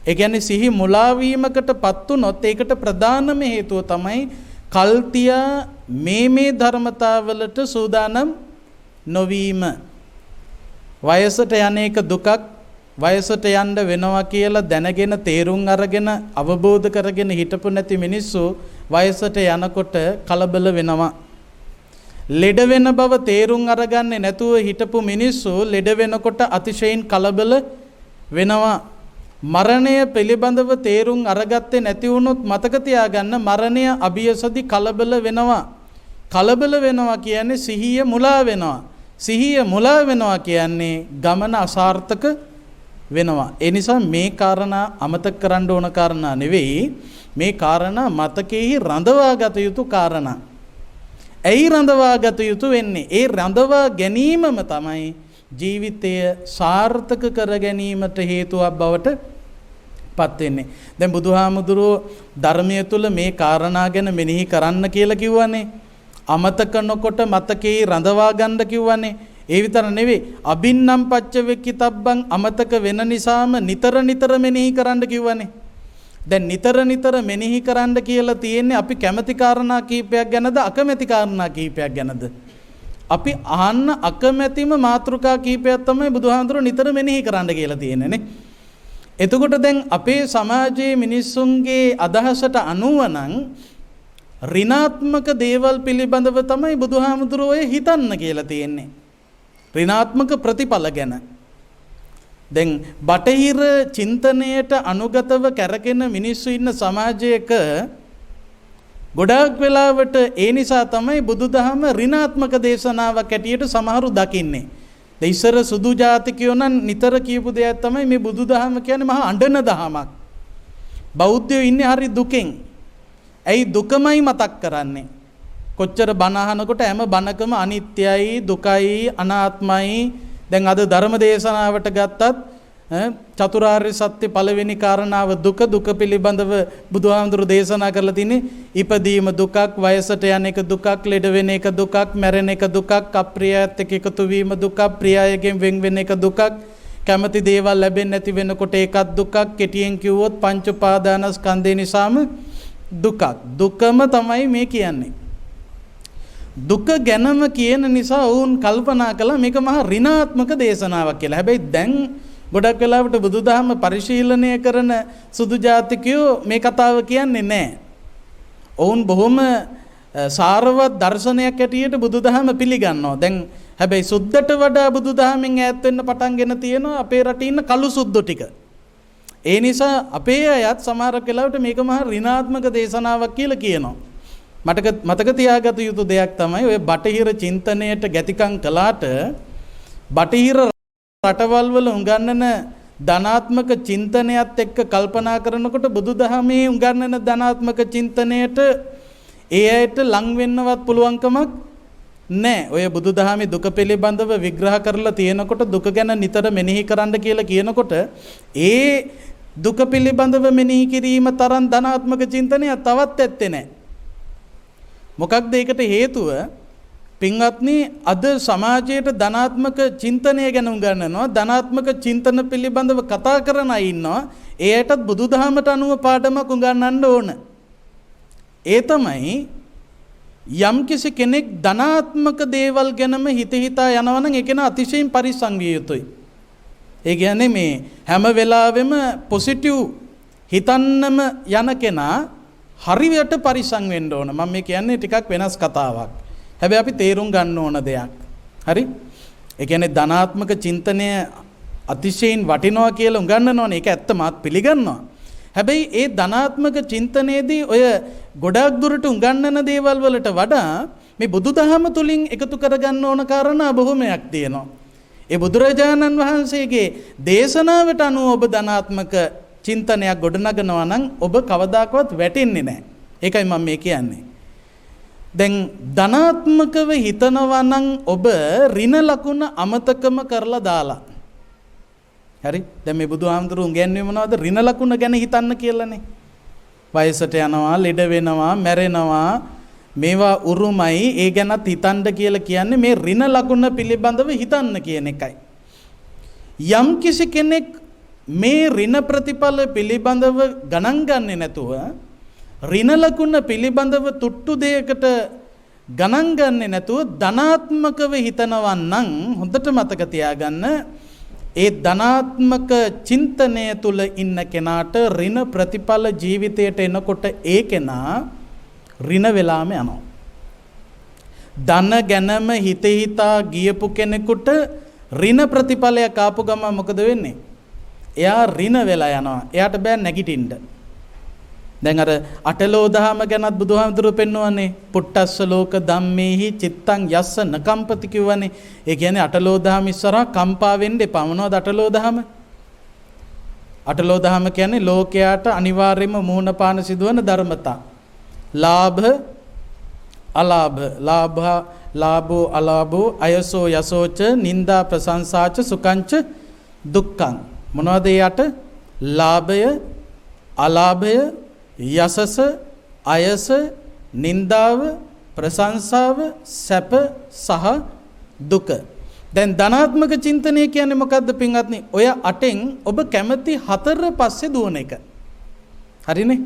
ඒ කියන්නේ සිහි මුලා වීමකටපත් වුනොත්, ඒකට ප්‍රධානම හේතුව තමයි කල්තියා මේ ධර්මතාවලට සූදානම් නොවීම. වයසට යන්නේක දුකක්, වයසට යන්න වෙනවා කියලා දැනගෙන තේරුම් අරගෙන අවබෝධ කරගෙන හිටපු නැති මිනිස්සු වයසට යනකොට කලබල වෙනවා. ලෙඩ වෙන බව තේරුම් අරගන්නේ නැතුව හිටපු මිනිස්සු ලෙඩ වෙනකොට අතිශයින් කලබල වෙනවා. මරණය පිළිබඳව තේරුම් අරගත්තේ නැති වුණොත් මතක තියාගන්න, මරණය අභියසදී කලබල වෙනවා. කලබල වෙනවා කියන්නේ සිහිය මුලා වෙනවා. සිහිය මුලා වෙනවා කියන්නේ ගමන අසාර්ථක වෙනවා. ඒ නිසා මේ කාරණා අමතක කරන්න ඕන කාරණා නෙවෙයි. මේ කාරණා මතකෙහි රඳවා ගත යුතු කාරණා. ඇයි රඳවා ගත යුතු වෙන්නේ? ඒ රඳවා ගැනීමම තමයි ජීවිතය සාර්ථක කර ගැනීමට හේතුවක් බවට පත් වෙන්නේ. දැන් බුදුහාමුදුරුවෝ ධර්මයේ තුල මේ කාරණා ගැන මෙනෙහි කරන්න කියලා කිව්වනේ. අමතක නොකොට මතකෙහි රඳවා ගන්න කිව්වනේ. ඒ විතර නෙවෙයි, අබින්නම් පච්ච වෙක්කිතබ්බං, අමතක වෙන නිසාම නිතර මෙනෙහි කරන්න කිව්වනේ. දැන් නිතර මෙනෙහි කරන්න කියලා තියෙන්නේ අපි කැමැති කාරණා කීපයක් ගැනද අකමැති කාරණා කීපයක් ගැනද? අපි අහන්න අකමැතිම මාතෘකා කීපයක් තමයි බුදුහාමුදුරුවෝ නිතර මෙනෙහි කරන්න කියලා තියෙන්නේ නේ. එතකොට දැන් අපේ සමාජයේ මිනිස්සුන්ගේ අදහසට අනුව නම් ඍණාත්මක දේවල් පිළිබඳව තමයි බුදුහාමුදුරුවෝ හිතන්න කියලා තියෙන්නේ. ඍණාත්මක ප්‍රතිඵල ගැන. දැන් බටහිර චින්තනයට අනුගතව කැරකෙන මිනිස්සු ඉන්න සමාජයක ගොඩාක් වෙලාවට ඒ නිසා තමයි බුදුදහම ඍණාත්මක දේශනාවක් ඇටියට සමහරු දකින්නේ. ඉස්සර සුදු ජාතිකයෝ නම් නිතර කියපු දෙයක් තමයි මේ බුදුදහම කියන්නේ මහා අඬන දහමක්. බෞද්ධයෝ ඉන්නේ හරි දුකෙන්. ඇයි දුකමයි මතක් කරන්නේ? කොච්චර බණ අහනකොට හැම බණකම අනිත්‍යයි, දුකයි, අනාත්මයි. දැන් අද ධර්ම දේශනාවට ගත්තත් චතුරාර්ය සත්‍ය පළවෙනි කාරණාව දුක පිළිබඳව බුදුහාමුදුරු දේශනා කරලා තින්නේ ඉපදීම දුකක්, වයසට යන එක දුකක්, ලෙඩ වෙන එක දුකක්, මැරෙන එක දුකක්, අප්‍රියයත් එක්ක එකතු වීම දුකක්, ප්‍රියයගෙන් වෙන් වෙන එක දුකක්, කැමති දේවල් ලැබෙන්නේ නැති වෙනකොට ඒකත් දුකක්. කෙටියෙන් කිව්වොත් පංච උපාදානස්කන්ධය නිසාම දුකක්. දුකම තමයි මේ කියන්නේ. දුක ගැනම කියන නිසා වුන් කල්පනා කළා මේක මහා ඍණාත්මක දේශනාවක් කියලා. හැබැයි දැන් ගොඩක් වෙලාවට බුදුදහම පරිශීලනය කරන සුදු ජාතිකයෝ මේ කතාව කියන්නේ නැහැ. ඔවුන් බොහොම සාරවත් දර්ශනයක් ඇටියට බුදුදහම පිළිගන්නවා. දැන් හැබැයි සුද්දට වඩා බුදුදහමෙන් ඈත් වෙන්න පටන්ගෙන තියෙනවා අපේ රටේ ඉන්න කළු සුද්දෝ ටික. ඒ නිසා අපේ අයත් සමහර වෙලාවට මේක මහා ඍණාත්මක දේශනාවක් කියලා කියනවා. මතක තියාගත යුතු දෙයක් තමයි ඔය බටහිර චින්තනයට ගැතිකම් කළාට බටහිර රටවල් වල උගන්වන ධනාත්මක චින්තනයත් එක්ක කල්පනා කරනකොට බුදුදහමේ උගන්වන ධනාත්මක චින්තනයට ඒ අයට ලං වෙන්නවත් පුළුවන්කමක් නෑ. ඔය බුදුදහමේ දුක පිළිබඳව විග්‍රහ කරලා තියෙනකොට දුක ගැන නිතර මෙනෙහි කරන්න කියලා කියනකොට ඒ දුක පිළිබඳව මෙනෙහි කිරීම තරම් ධනාත්මක චින්තනයක් තවත් ඇත්තේ නෑ. මොකක්ද ඒකට හේතුව? පින්වත්නි, අද සමාජයේ ධනාත්මක චින්තනය ගැන උගන්වනවා. ධනාත්මක චින්තන පිළිබඳව කතා කරන අය ඉන්නවා. ඒයටත් බුදුදහමට අනුව පාඩමක් උගන්වන්න ඕන. ඒ තමයි යම් කිසි කෙනෙක් ධනාත්මක දේවල් ගැනම හිතා යනවා නම් ඒක න අතිශයින් පරිස්සම් විය යුතුයි. ඒ කියන්නේ මේ හැම වෙලාවෙම පොසිටිව් හිතන්නම යන කෙනා හරියට පරිස්සම් වෙන්න ඕන. මම මේ කියන්නේ ටිකක් වෙනස් කතාවක්. හැබැයි අපි තේරුම් ගන්න ඕන දෙයක්. හරි? ඒ කියන්නේ ධනාත්මක චින්තනය අතිශයින් වටිනවා කියලා උගන්වනවනේ. ඒක ඇත්ත මාත් පිළිගන්නවා. හැබැයි ඒ ධනාත්මක චින්තනයේදී ඔය ගොඩක් දුරට උගන්වන දේවල් වලට වඩා මේ බුදුදහම තුලින් එකතු කරගන්න ඕන කාරණා බොහොමයක් තියෙනවා. ඒ බුදුරජාණන් වහන්සේගේ දේශනාවට අනුව ඔබ ධනාත්මක චින්තනයක් ගොඩනගනවා නම් ඔබ කවදාකවත් වැටෙන්නේ නැහැ. ඒකයි මම මේ කියන්නේ. දැන් ධනාත්මකව හිතනවා නම් ඔබ ඍණ ලකුණ අමතකම කරලා දාලා. හරි? දැන් මේ බුදුහාමුදුරුවෝ කියන්නේ මොනවද? ඍණ ලකුණ ගැන හිතන්න කියලානේ. වයසට යනවා, ලෙඩ වෙනවා, මැරෙනවා, මේවා උරුමයි, ඒ ගැනත් හිතන්න කියලා කියන්නේ මේ ඍණ ලකුණ පිළිබඳව හිතන්න කියන එකයි. යම් කිසි කෙනෙක් මේ ඍණ ප්‍රතිඵල පිළිබඳව ගණන් ගන්නේ නැතුව ඍණ ලකුණ පිළිබඳව තුට්ටු දෙයකට ගණන් ගන්නේ නැතුව ධනාත්මකව හිතනවා නම් හොඳට මතක තියාගන්න, ඒ ධනාත්මක චින්තනය තුල ඉන්න කෙනාට ඍණ ප්‍රතිඵල ජීවිතයට එනකොට ඒ කෙනා ඍණ වෙලාම යනවා. ධන ගැනම හිතා ගියපු කෙනෙකුට ඍණ ප්‍රතිඵලයක් ආපු ගම මොකද වෙන්නේ? එයා ඍණ වෙලා යනවා. එයාට බෑ නැගිටින්න. දැන් අර අටලෝ දහම ගැනත් බුදුහාමුදුරුවෝ පෙන්වන්නේ පුට්ටස්ස ලෝක ධම්මේහි චිත්තං යස්ස නකම්පති කිව්වනේ. ඒ කියන්නේ අටලෝ දහම ඉස්සරහා කම්පා වෙන්න එපා. මොනවද අටලෝ දහම? අටලෝ දහම කියන්නේ ලෝකයාට අනිවාර්යයෙන්ම මුහුණ පාන සිදුවන ධර්මතා. ලාභ අලාභ, ලාභෝ අලාභෝ, අයසෝ යසෝච, නින්දා ප්‍රශංසාච, සුඛංච දුක්ඛං. මොනවද යට? ලාභය, අලාභය, යසස, අයස, නින්දාව, ප්‍රශංසාව, සැප සහ දුක. දැන් ධනාත්මක චින්තනය කියන්නේ මොකද්ද පින්වත්නි? ඔය අටෙන් ඔබ කැමති හතර පස්සේ දුවන එක. හරිනේ?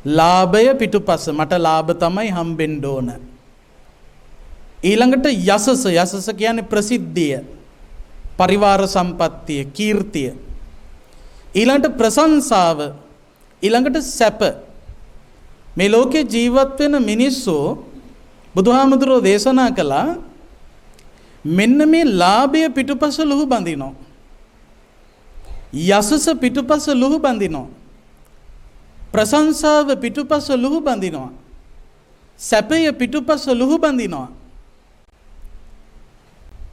ලාභය පිටුපස, මට ලාභ තමයි හම්බෙන්න ඕන. ඊළඟට යසස කියන්නේ ප්‍රසිද්ධිය, පරිවාර සම්පත්තිය, කීර්තිය. ඊළඟට ප්‍රශංසාව, ඊළඟට සැප. මේ ලෝකේ ජීවත් වෙන මිනිස්සු බුදුහාමුදුරුවෝ දේශනා කළා මෙන්න මේ ලාභය පිටුපස ලුහු බඳිනවා, යසස පිටුපස ලුහු බඳිනවා, ප්‍රශංසාව පිටුපස ලුහු බඳිනවා, සැපය පිටුපස ලුහු බඳිනවා.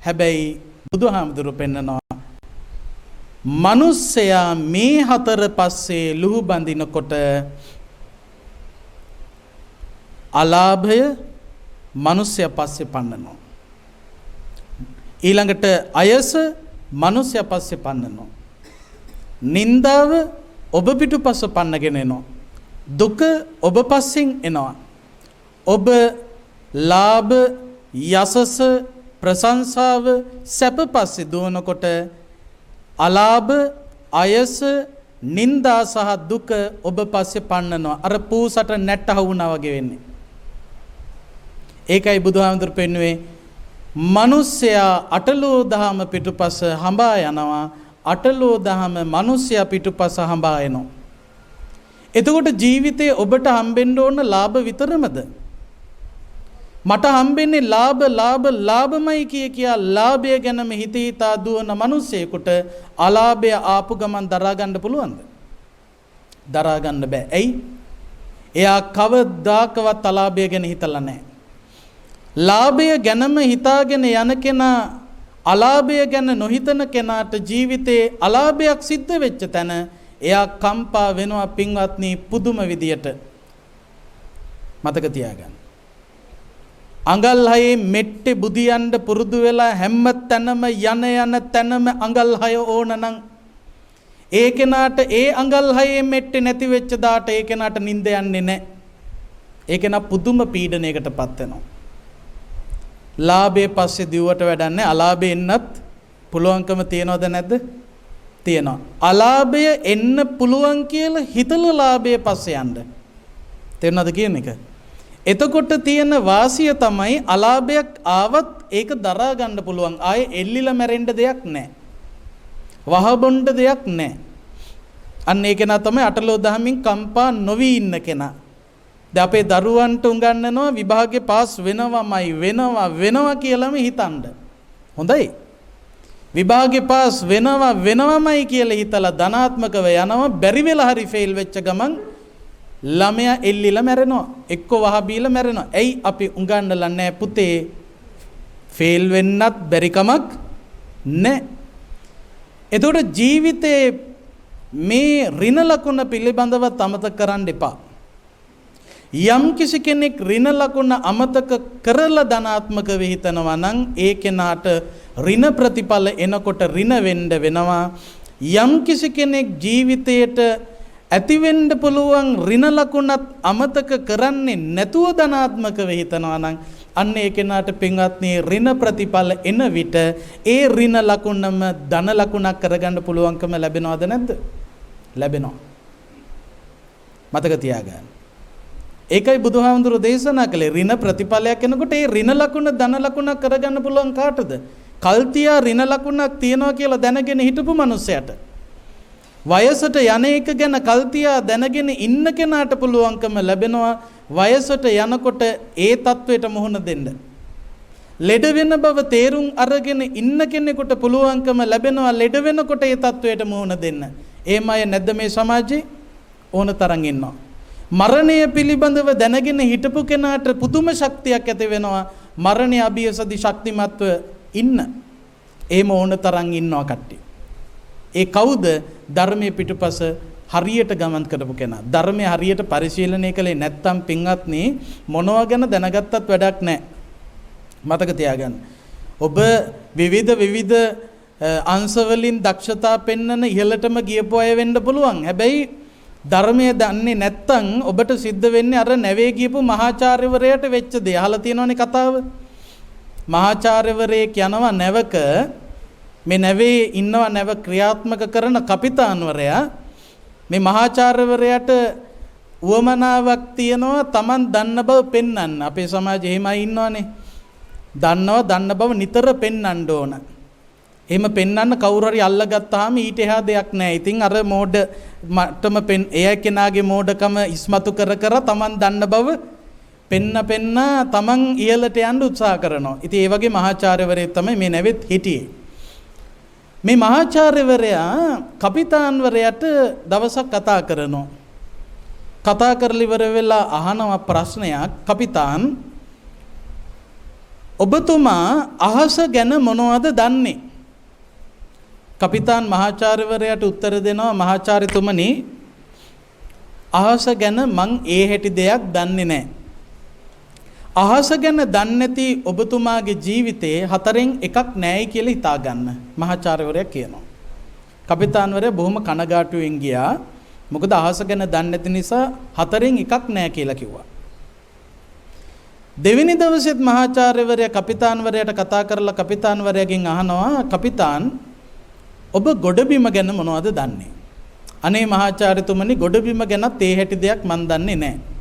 හැබැයි බුදුහාමුදුරුවෝ පෙන්නනවා මනුස්සයා මේ හතර පස්සේ ලුහු බඳිනකොට අලාභය මනුස්සයා පස්සේ පන්නනවා. ඊළඟට අයස මනුස්සයා පස්සේ පන්නනවා. නින්දාව ඔබ පිටුපස පන්නගෙන එනවා. දුක ඔබ පස්සෙන් එනවා. ඔබ ලාභ, යසස, ප්‍රශංසාව, සැප පස්සේ දුවනකොට අලාභ, අයස, නින්දා සහ දුක ඔබ පස්සේ පන්නනවා. අර පූසට නැට්ට හවුනා වගේ වෙන්නේ. ඒකයි බුදුහාමුදුරුවෝ පෙන්වුවේ මිනිස්සයා අටලෝ දහම පිටුපස හඹා යනවා, අටලෝ දහම මිනිස්සයා පිටුපස හඹා එනවා. එතකොට ජීවිතේ ඔබට හම්බෙන්න ඕන ලාභ විතරමද? මට හම්බෙන්නේ ලාභමයි කියා ලාභය ගැනම හිතා දුවන මිනිසෙකුට අලාභය ආපු ගමන් දරා ගන්න පුළුවන්ද? දරා ගන්න බෑ. ඇයි? එයා කවදාකවත් අලාභය ගැන හිතලා නැහැ. ලාභය ගැනම හිතාගෙන යන කෙනා අලාභය ගැන නොහිතන කෙනාට ජීවිතේ අලාභයක් සිද්ධ වෙච්ච තැන එයා කම්පා වෙනවා පින්වත්නි, පුදුම විදියට. මතක තියාගන්න. අඟල් හයේ මෙට්ටේ බුදියන්ඩ පුරුදු වෙලා හැම තැනම යන තැනම අඟල් හය ඕන නම් ඒ කෙනාට ඒ අඟල් හයේ මෙට්ටේ නැති වෙච්ච දාට ඒ කෙනාට නිින්ද යන්නේ නැහැ. ඒ කෙනා පුදුම පීඩනයකටපත් වෙනවා. ලාභයේ පස්සේ දිවට වැඩන්නේ අලාභේ එන්නත් පුළුවන්කම තියනවද නැද්ද? තියෙනවා. අලාභය එන්න පුළුවන් කියලා හිතලා ලාභයේ පස්සේ යන්න. තේරෙනවද කියන එක? එතකොට තියෙන වාසිය තමයි අලාභයක් ආවත් ඒක දරා ගන්න පුළුවන්. ආයේ එල්ලිලා මැරෙන්න දෙයක් නැහැ. වහබොණ්ඩ දෙයක් නැහැ. අන්න ඒ කෙනා තමයි අටලෝ දහමින් කම්පා නොවි ඉන්න කෙනා. දැන් අපේ දරුවන්ට උගන්වනවා විභාගේ පාස් වෙනවමයි වෙනවා කියලාම හිතන්න. හොඳයි. විභාගේ පාස් වෙනවමයි කියලා හිතලා ධනාත්මකව යනවා බැරි වෙලා හරි ෆේල් වෙච්ච ගමන් ළමයා එල්ලිලා මැරෙනවා. එක්ක වහ බීලා මැරෙනවා. ඇයි අපි උගන්වලා නැහැ පුතේ ෆේල් වෙන්නත් බැරි කමක් නැහැ. එතකොට ජීවිතේ මේ ඍණ ලකුණ පිළිබඳව අමතක කරන්න එපා. යම් කිසි කෙනෙක් ඍණ ලකුණ අමතක කරලා ධනාත්මකව හිතනවා නම් ඒ කෙනාට ඍණ ප්‍රතිඵල එනකොට ඍණ වෙන්න වෙනවා. යම් කිසි කෙනෙක් ජීවිතයට ඇති වෙන්න පුළුවන් ඍණ ලකුණත් අමතක කරන්නේ නැතුව ධනාත්මකව හිතනවා නම් අන්න ඒ කෙනාට පින්වත්නි ඍණ ප්‍රතිඵල එන විට ඒ ඍණ ලකුණම ධන ලකුණක් කරගන්න පුළුවන්කම ලැබෙනවද නැද්ද? ලැබෙනවා. මතක තියාගන්න. ඒකයි බුදුහාමුදුරුවෝ දේශනා කළේ ඍණ ප්‍රතිඵලයක් එනකොට ඒ ඍණ ලකුණ ධන ලකුණක් කරගන්න පුළුවන් කාටද? කල්තියා ඍණ ලකුණක් තියනවා කියලා දැනගෙන හිටපු මනුස්සයට. වයසට යන එක ගැන කල්තියා දැනගෙන ඉන්න කෙනාට පුළුවන්කම ලැබෙනවා වයසට යනකොට ඒ தത്വයට මුහුණ දෙන්න. ලෙඩ වෙන බව තේරුම් අරගෙන ඉන්න කෙනෙකුට පුළුවන්කම ලැබෙනවා ලෙඩ වෙනකොට ඒ தത്വයට මුහුණ දෙන්න. එහෙම අය නැද්ද මේ සමාජයේ? ඕන තරම් ඉන්නවා. මරණය පිළිබඳව දැනගෙන හිටපු කෙනාට පුදුම ශක්තියක් ඇති වෙනවා මරණය අභියසදි ශක්තිමත්ව ඉන්න. එහෙම ඕන තරම් ඉන්නවා කට්ටිය. ඒ කවුද? ධර්මයේ පිටුපස හරියට ගමන් කරපු කෙනා. ධර්මයේ හරියට පරිශීලනය කළේ නැත්තම් පින්වත්නි මොනවා ගැන දැනගත්තත් වැඩක් නැහැ. මතක තියාගන්න. ඔබ විවිධ අංශ වලින් දක්ෂතා පෙන්වන ඉහළටම ගියපු අය වෙන්න පුළුවන්. හැබැයි ධර්මයේ දන්නේ නැත්තම් ඔබට සිද්ධ වෙන්නේ අර නැවේ ගියපු මහාචාර්යවරයාට වෙච්ච දේ. අහලා තියෙනවනේ කතාව. මහාචාර්යවරයෙක් යනවා නැවක මේ නැවේ ඉන්නවා නැව ක්‍රියාත්මක කරන කපිතාන්වරයා මේ මහාචාර්යවරයාට උවමනාවක් තියනවා Taman දන්න බව පෙන්වන්න. අපේ සමාජයේ එහෙමයි ඉන්නවනේ. දන්න බව නිතර පෙන්වන්න ඕන. එහෙම පෙන්වන්න කවුරු හරි අල්ලගත්තාම ඊට එහා දෙයක් නැහැ. ඉතින් අර මෝඩ මට්ටම එයා කෙනාගේ මෝඩකම ඉස්මතු කර Taman දන්න බව පෙන්න Taman ඉහළට යන්න උත්සාහ කරනවා. ඉතින් ඒ වගේ මහාචාර්යවරයෙක් තමයි මේ නැවෙත් හිටියේ. මේ මහාචාර්යවරයා කපිතාන්වරයාට දවසක් කතා කරනවා. කතා කරලා ඉවර වෙලා අහනවා ප්‍රශ්නයක්. කපිතාන් ඔබතුමා අහස ගැන මොනවද දන්නේ? කපිතාන් මහාචාර්යවරයාට උත්තර දෙනවා මහාචාර්යතුමනි අහස ගැන මං ඒ හැටි දෙයක් දන්නේ නැහැ. අහස ගැන දන්නේ නැති ඔබතුමාගේ ජීවිතේ හතරෙන් එකක් නැහැයි කියලා හිතා ගන්න මහාචාර්යවරයා කියනවා. කපිතාන්වරයා බොහොම කනගාටුවෙන් ගියා. මොකද අහස ගැන දන්නේ නැති නිසා හතරෙන් එකක් නැහැ කියලා කිව්වා. දෙවෙනි දවසෙත් මහාචාර්යවරයා කපිතාන්වරයාට කතා කරලා කපිතාන්වරයාගෙන් අහනවා කපිතාන් ඔබ ගොඩබිම ගැන මොනවද දන්නේ? අනේ මහාචාර්යතුමනි ගොඩබිම ගැනත් ඒ හැටි දෙයක් මන් දන්නේ නැහැ.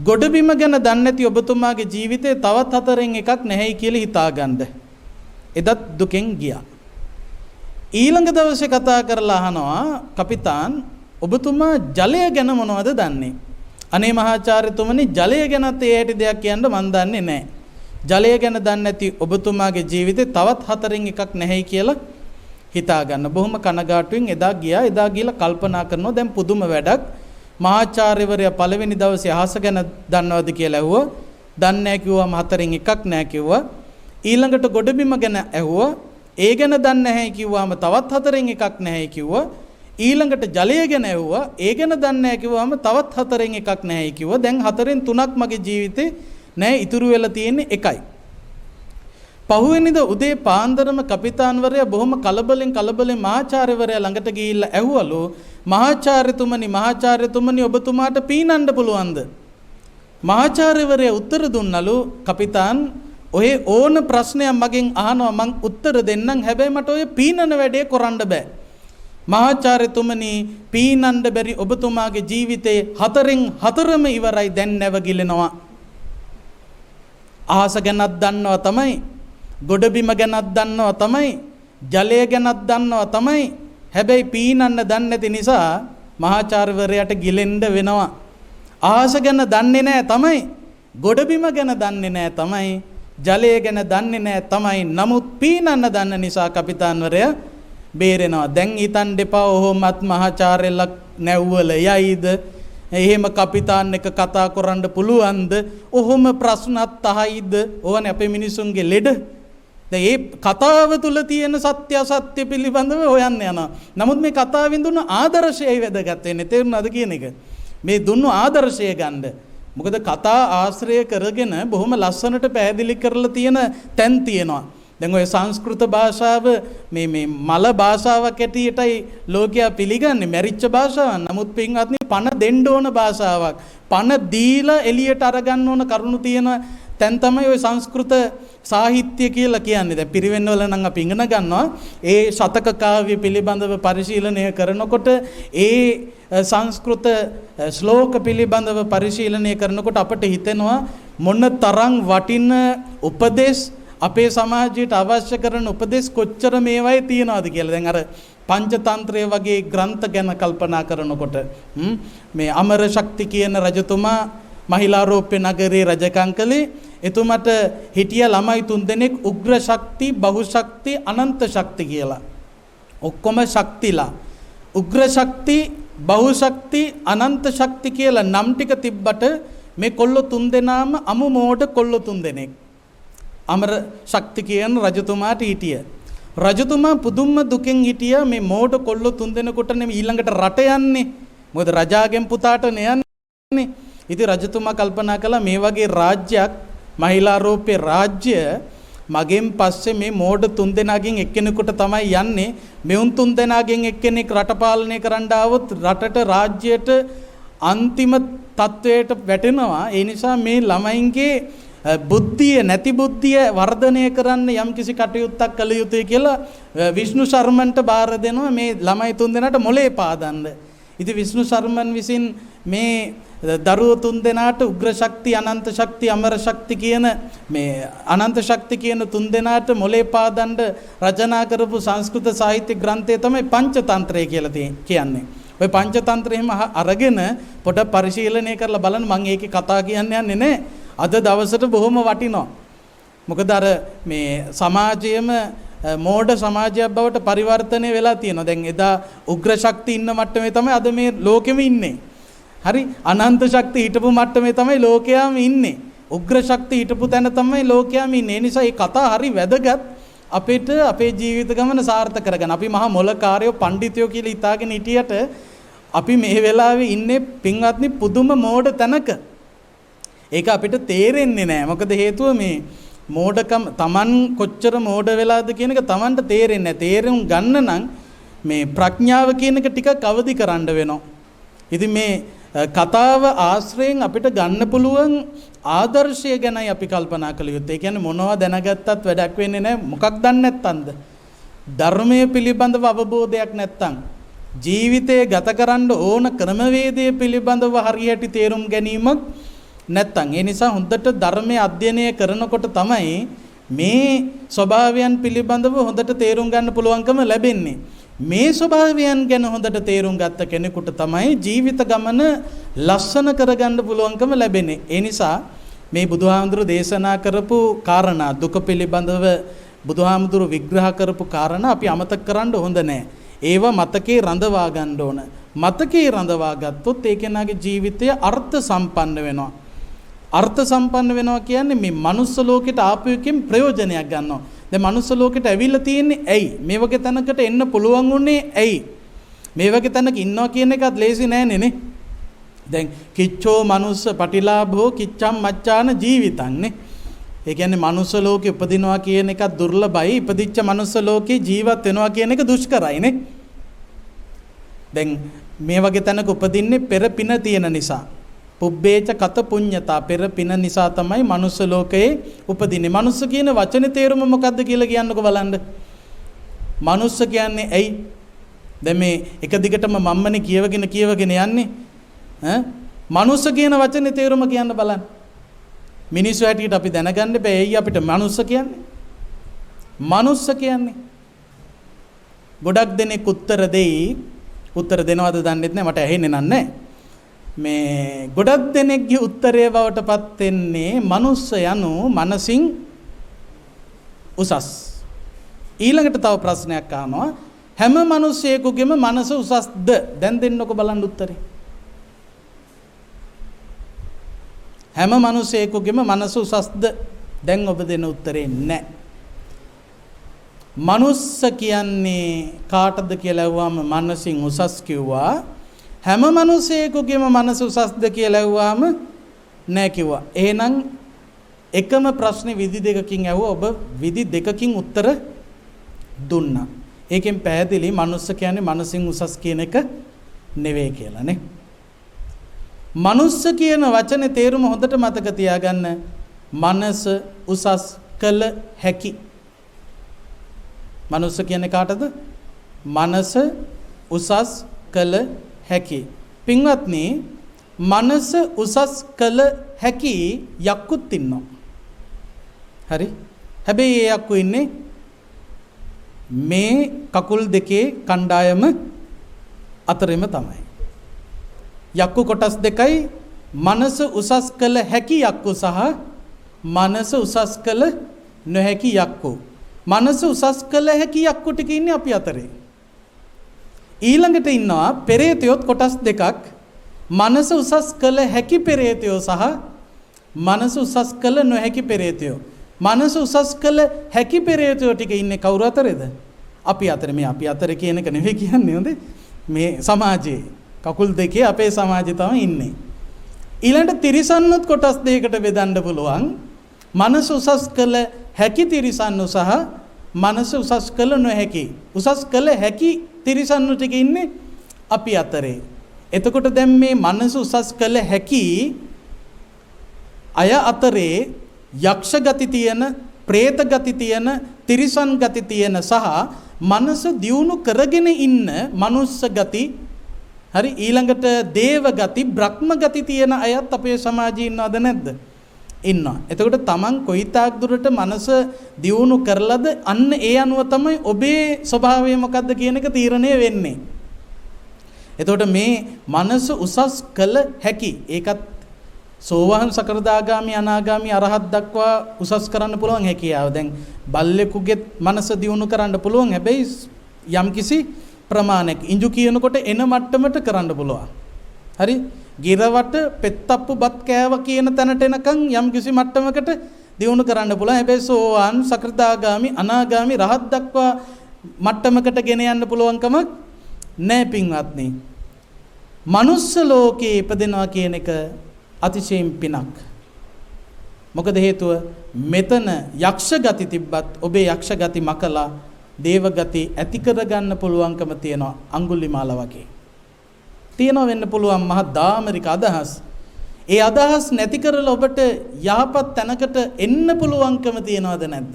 ගොඩබිම ගැන දන්නේ නැති ඔබතුමාගේ ජීවිතේ තවත් හතරෙන් එකක් නැහැයි කියලා හිතාගන්න. එදත් දුකෙන් ගියා. ඊළඟ දවසේ කතා කරලා අහනවා කපිතාන් ඔබතුමා ජලය ගැන මොනවද දන්නේ? අනේ මහාචාර්යතුමනි ජලය ගැනත් ඒ හැටි දෙයක් කියන්න මන් දන්නේ නැහැ. ජලය ගැන දන්නේ නැති ඔබතුමාගේ ජීවිතේ තවත් හතරෙන් එකක් නැහැයි කියලා හිතාගන්න. බොහොම කනගාටුවෙන් එදා ගිහලා කල්පනා කරනවා දැන් පුදුම වැඩක්. මහාචාර්යවරයා පළවෙනි දවසේ අහස ගැන දන්නවද කියලා ඇහුවා. දන්නේ නැහැ කිව්වම හතරෙන් එකක් නැහැ කිව්වා. ඊළඟට ගොඩබිම ගැන ඇහුවා. ඒ ගැන දන්නේ නැහැ කිව්වම තවත් හතරෙන් එකක් නැහැ කිව්වා. ඊළඟට ජලය ගැන ඇහුවා. ඒ ගැන දන්නේ නැහැ කිව්වම තවත් හතරෙන් එකක් නැහැ කිව්වා. දැන් හතරෙන් තුනක් මගේ ජීවිතේ නෑ ඉතුරු වෙලා තියෙන්නේ එකයි. පහුවෙනිදා උදේ පාන්දරම කපිතාන්වරයා බොහොම කලබලෙන් මහාචාර්යවරයා ළඟට ගිහිල්ලා ඇහුවලු මහාචාර්යතුමනි ඔබතුමාට පීනන්න පුළුවන්ද? මහාචාර්යවරයා උත්තර දුන්නලු කපිතාන් ඔය ඕන ප්‍රශ්නයක් මගෙන් අහනවා මං උත්තර දෙන්නම් හැබැයි මට ඔය පීනන වැඩේ කරන්න බෑ. මහාචාර්යතුමනි පීනන්න බැරි ඔබතුමාගේ ජීවිතේ 4ම ඉවරයි දැන් නැවගිලෙනවා. අහස ගැනත් දන්නවා තමයි, ගොඩබිම ගැනත් දන්නවා තමයි, ජලය ගැනත් දන්නවා තමයි. හැබැයි පීනන්න දන්නේ නැති නිසා මහාචාර්යවරයාට ගිලෙන්න වෙනවා. අහස ගැන දන්නේ නැහැ තමයි, ගොඩබිම ගැන දන්නේ නැහැ තමයි, ජලය ගැන දන්නේ නැහැ තමයි. නමුත් පීනන්න දන්න නිසා කපිතාන්වරයා බේරෙනවා. දැන් හිතන් දෙපා ඔහොමත් මහාචාර්යලා නැව්වල යයිද? එහෙම කපිතාන් එක කතා කරන්න පුළුවන්ද? ඔහොම ප්‍රශ්නත් අහයිද? ඕනේ අපේ මිනිසුන්ගේ ලෙඩ. දැන් මේ කතාව තුල තියෙන සත්‍ය අසත්‍ය පිළිබඳව හොයන්න යනවා. නමුත් මේ කතාවෙන් දුන්න ආදර්ශයයි වැදගත් වෙන්නේ. තේරුණාද කියන එක? මේ දුන්නු ආදර්ශය ගන්න. මොකද කතා ආශ්‍රය කරගෙන බොහොම ලස්සනට පැහැදිලි කරලා තියෙන තැන් තියෙනවා. දැන් ඔය සංස්කෘත භාෂාව මේ මල භාෂාවක් ඇටියටයි ලෝකයා පිළිගන්නේ, මැරිච්ච භාෂාවක්. නමුත් පින්වත්නි පණ දෙන්න ඕන භාෂාවක්. පණ දීලා එළියට අරගන්න ඕන කරුණු තියෙන තැන් තමයි ඔය සංස්කෘත සාහිත්‍ය කියලා කියන්නේ. දැන් පිරිවෙන් වල නම් අපි ඉගෙන ගන්නවා. ඒ ශතක කාව්‍ය පිළිබඳව පරිශීලනය කරනකොට ඒ සංස්කෘත ශ්ලෝක පිළිබඳව පරිශීලනය කරනකොට අපට හිතෙනවා මොන තරම් වටින උපදේශ අපේ සමාජයට අවශ්‍ය කරන උපදේශ කොච්චර මේවයි තියනවාද කියලා. දැන් අර පංචතන්ත්‍රය වගේ ග්‍රන්ථ ගැන කල්පනා කරනකොට මේ අමර ශක්ති කියන රජතුමා මහිලාරෝප්‍ය නගරේ රජකම් කළේ. එතුමට හිටිය ළමයි 3 දෙනෙක් උග්‍ර ශක්ති, බහු ශක්ති, අනන්ත ශක්ති කියලා. ඔක්කොම ශක්තිලා. උග්‍ර ශක්ති, බහු ශක්ති, අනන්ත ශක්ති කියලා නම් ටික තිබ්බට මේ කොල්ලෝ 3 දෙනාම අමු මෝඩ කොල්ලෝ 3 දෙනෙක්. අමර ශක්ති කියන රජතුමාට හිටිය. රජතුමා පුදුම දුකෙන් හිටියා මේ මෝඩ කොල්ලෝ 3 දෙනෙකුට නෙමෙයි ඊළඟට රට යන්නේ. මොකද රජාගෙන් පුතාට යන්නේ. ඉතින් රජතුමා කල්පනා කළා මේ වගේ රාජ්‍යයක්, මහිලාරෝප්‍ය රාජ්‍ය මගෙන් පස්සේ මේ මෝඩ 3 දෙනාගෙන් එක්කෙනෙකුට තමයි යන්නේ. මෙවුන් 3 දෙනාගෙන් එක්කෙනෙක් රට පාලනය කරන්න ආවොත් රටට රාජ්‍යයට අන්තිම තත්වයට වැටෙනවා. ඒ නිසා මේ ළමයින්ගේ බුද්ධිය නැති බුද්ධිය වර්ධනය කරන්න යම්කිසි කටයුත්තක් කළ යුතුයි කියලා විෂ්ණු ශර්මන්ට බාර දෙනවා මේ ළමයි 3 දෙනාට මොලේ පාදන්න. ඉතින් විෂ්ණු ශර්මන් විසින් මේ දරුවෝ 3 දෙනාට උග්‍ර ශක්ති, අනන්ත ශක්ති, අමර ශක්ති කියන මේ අනන්ත ශක්ති කියන 3 දෙනාට මොලේ පාදන්න රචනා කරපු සංස්කෘත සාහිත්‍ය ග්‍රන්ථය තමයි පංචතන්ත්‍රය කියලා කියන්නේ. ඔය පංචතන්ත්‍රය එහෙම අරගෙන පොඩ පරිශීලනය කරලා බලන්න. මම ඒකේ කතා කියන්න යන්නේ නැහැ. අද දවසට බොහොම වටිනවා. මොකද අර මේ සමාජයේම මෝඩ සමාජයක් බවට පරිවර්තනය වෙලා තියෙනවා. දැන් එදා උග්‍ර ශක්ති ඉන්න මට්ටමේ තමයි අද මේ ලෝකෙම ඉන්නේ. හරි, අනන්ත ශක්ති හිටපු මට්ටමේ තමයි ලෝකයාම ඉන්නේ. උග්‍ර ශක්ති හිටපු තැන තමයි ලෝකයාම ඉන්නේ. ඒ නිසා මේ කතා හරි වැදගත් අපිට අපේ ජීවිත ගමන සාර්ථක කරගන්න. අපි මහා මොලකාරයෝ පඬිතුයෝ කියලා හිතාගෙන හිටියට අපි මේ වෙලාවේ ඉන්නේ පින්වත්නි පුදුම මෝඩ තැනක. ඒක අපිට තේරෙන්නේ නැහැ. මොකද හේතුව මේ මෝඩකම Taman කොච්චර මෝඩ වෙලාද කියන එක Tamanට තේරෙන්නේ නැහැ. තේරුම් ගන්න නම් මේ ප්‍රඥාව කියන එක ටිකක් අවදි කරන්න වෙනවා. ඉතින් මේ කතාව ආශ්‍රයෙන් අපිට ගන්න පුළුවන් ආදර්ශය ගැනයි අපි කල්පනා කළ යුත්තේ. ඒ කියන්නේ මොනවා දැනගත්තත් වැඩක් වෙන්නේ නැහැ. මොකක් දන්නේ නැත්තන්ද? ධර්මයේ පිළිබඳව අවබෝධයක් නැත්තම්, ජීවිතය ගත කරන්න ඕන ක්‍රමවේදය පිළිබඳව හරියට තේරුම් ගැනීමක් නැත්තම්. ඒ නිසා හොඳට ධර්මයේ අධ්‍යයනය කරනකොට තමයි මේ ස්වභාවයන් පිළිබඳව හොඳට තේරුම් ගන්න පුළුවන්කම ලැබෙන්නේ. මේ ස්වභාවයන් ගැන හොඳට තේරුම් ගත්ත කෙනෙකුට තමයි ජීවිත ගමන ලස්සන කරගන්න පුළුවන්කම ලැබෙන්නේ. ඒ නිසා මේ බුදුහාමුදුරු දේශනා කරපු කාරණා, දුක පිළිබඳව බුදුහාමුදුරු විග්‍රහ කරපු කාරණා අපි අමතක කරන්න හොඳ නැහැ. ඒවා මතකේ රඳවා ගන්න ඕන. මතකේ රඳවා ගත්තොත් ඒ කෙනාගේ ජීවිතය අර්ථ සම්පන්න වෙනවා. අර්ථ සම්පන්න වෙනවා කියන්නේ මේ මනුස්ස ලෝකෙට ආපු එකෙන් ප්‍රයෝජනයක් ගන්නවා. දැන් මනුස්ස ලෝකෙට ඇවිල්ලා තියෙන්නේ ඇයි? මේ වගේ තැනකට එන්න පුළුවන් උනේ ඇයි? මේ වගේ තැනක ඉන්නවා කියන එකත් ලේසි නෑනේ නේ. දැන් කිච්චෝ මනුස්ස පටිලාභෝ කිච්ඡම් මච්ඡාන ජීවිතං නේ. ඒ කියන්නේ මනුස්ස ලෝකේ උපදිනවා කියන එක දුර්ලභයි. ඉපදිච්ච මනුස්ස ලෝකේ ජීවත් වෙනවා කියන එක දුෂ්කරයි නේ. දැන් මේ වගේ තැනක උපදින්නේ පෙර පින තියෙන නිසා. පුබ්බේච කත පුඤ්ඤතා පෙර පින නිසා තමයි මනුස්ස ලෝකයේ උපදින්නේ. මනුස්ස කියන වචනේ තේරුම මොකද්ද කියලා කියන්නකෝ බලන්න. මනුස්ස කියන්නේ ඇයි? දැන් මේ එක දිගටම මම්මනේ කියවගෙන යන්නේ. මනුස්ස කියන වචනේ තේරුම කියන්න බලන්න. මිනිස්සු හැටියට අපි දැනගන්න බෑ ඇයි අපිට මනුස්ස කියන්නේ? මනුස්ස කියන්නේ ගොඩක් දෙනෙක් උත්තර දෙනවද දන්නෙත් නෑ මට ඇහෙන්නේ නැහැ. මේ ගොඩක් දෙනෙක්ගේ උත්තරය බවට පත් වෙන්නේ මනුස්ස යනු මනසින් උසස්. ඊළඟට තව ප්‍රශ්නයක් අහනවා හැම මිනිසෙකුගේම මනස උසස්ද? දැන් දෙන්නකො බලන්න උත්තරේ. හැම මිනිසෙකුගේම මනස උසස්ද? දැන් ඔබ දෙන උත්තරේ නැහැ. මනුස්ස කියන්නේ කාටද කියලා ඇහුවාම මනසින් උසස් කිව්වා. හැම මිනිසෙකුගේම මනස උසස්ද කියලා ඇහුවාම නැහැ කිව්වා. එහෙනම් එකම ප්‍රශ්නේ විදි දෙකකින් ඇහුවා ඔබ විදි දෙකකින් උත්තර දුන්නා. ඒකෙන් පැහැදිලි මනුස්ස කියන්නේ මනසින් උසස් කියන එක නෙවෙයි කියලා නේ. මනුස්ස කියන වචනේ තේරුම හොඳට මතක තියාගන්න. මනස උසස් කළ හැකි. මනුස්ස කියන්නේ කාටද? මනස උසස් කළ හැකි. පින්වත්නි මනස උසස් කළ හැකි යක්කුත් ඉන්නවා. හරි? හැබැයි ඒ යක්කු ඉන්නේ මේ කකුල් දෙකේ කණ්ඩායම අතරෙම තමයි. යක්කු කොටස් දෙකයි මනස උසස් කළ හැකි යක්කු සහ මනස උසස් කළ නොහැකි යක්කු. මනස උසස් කළ හැකි යක්කු ටික ඉන්නේ අපි අතරේ. ඊළඟට ඉන්නවා පෙරේතයොත් කොටස් දෙකක්. මනස උසස් කළ හැකි පෙරේතයෝ සහ මනස උසස් කළ නොහැකි පෙරේතයෝ. මනස උසස් කළ හැකි පෙරේතයෝ ටික ඉන්නේ කවුරු අතරේද? අපි අතරේ. මේ අපි අතරේ කියන එක නෙවෙයි කියන්නේ හොඳේ. මේ සමාජයේ කකුල් දෙකේ අපේ සමාජය තමයි ඉන්නේ. ඊළඟට තිරිසන්නොත් කොටස් දෙකකට බෙදන්න පුළුවන්. මනස උසස් කළ හැකි තිරිසන්නු සහ මනස උසස් කළ නොහැකි. උසස් කළ හැකි තිරිසන්නු ටික ඉන්නේ අපි අතරේ. එතකොට දැන් මේ මනස උසස් කළ හැකි අය අතරේ යක්ෂ ගති තියෙන, പ്രേත ගති තියෙන, තිරිසන් ගති තියෙන සහ මනස දියුණු කරගෙන ඉන්න මනුස්ස ගති, හරි ඊළඟට දේව ගති, බ්‍රහ්ම ගති තියෙන අයත් අපේ සමාජයේ ඉන්නවද නැද්ද? ඉන්නවා. එතකොට තමන් කොයිතාක් දුරට මනස දියුණු කරලාද අන්න ඒ අනුව තමයි ඔබේ ස්වභාවය මොකද්ද කියන එක තීරණය වෙන්නේ. එතකොට මේ මනස උසස් කළ හැකි ඒකත් සෝවාන් සකෘදාගාමි අනාගාමි අරහත් දක්වා උසස් කරන්න පුළුවන් හැකියාව. දැන් බල්ලෙකුගේ මනස දියුණු කරන්න පුළුවන්. හැබැයි යම්කිසි ප්‍රමාණයක් ඉංජු කියනකොට එන මට්ටමට කරන්න පුළුවන්. හරි? ගිරවට පෙත්තප්පු බත් කෑව කියන තැනට එනකන් යම්කිසි මට්ටමකට දියුණු කරන්න පුළුවන්. හැබැයි සෝවාන් සකෘදාගාමි අනාගාමි රහත් දක්වා මට්ටමකට ගෙන යන්න පුළුවන්කම නැහැ පින්වත්නි. මනුස්ස ලෝකේ ඉපදෙනවා කියන එක අතිශයින් පිනක්. මොකද හේතුව මෙතන යක්ෂ ගති තිබ්බත් ඔබේ යක්ෂ ගති මකලා දේව ගති ඇති කරගන්න පුළුවන්කම තියෙනවා. අඟුලිමාල වගේ තියෙනවා වෙන්න පුළුවන් මහ දාමරික අදහස්. ඒ අදහස් නැති කරලා ඔබට යහපත් තැනකට එන්න පුළුවන්කම තියනවද නැද්ද?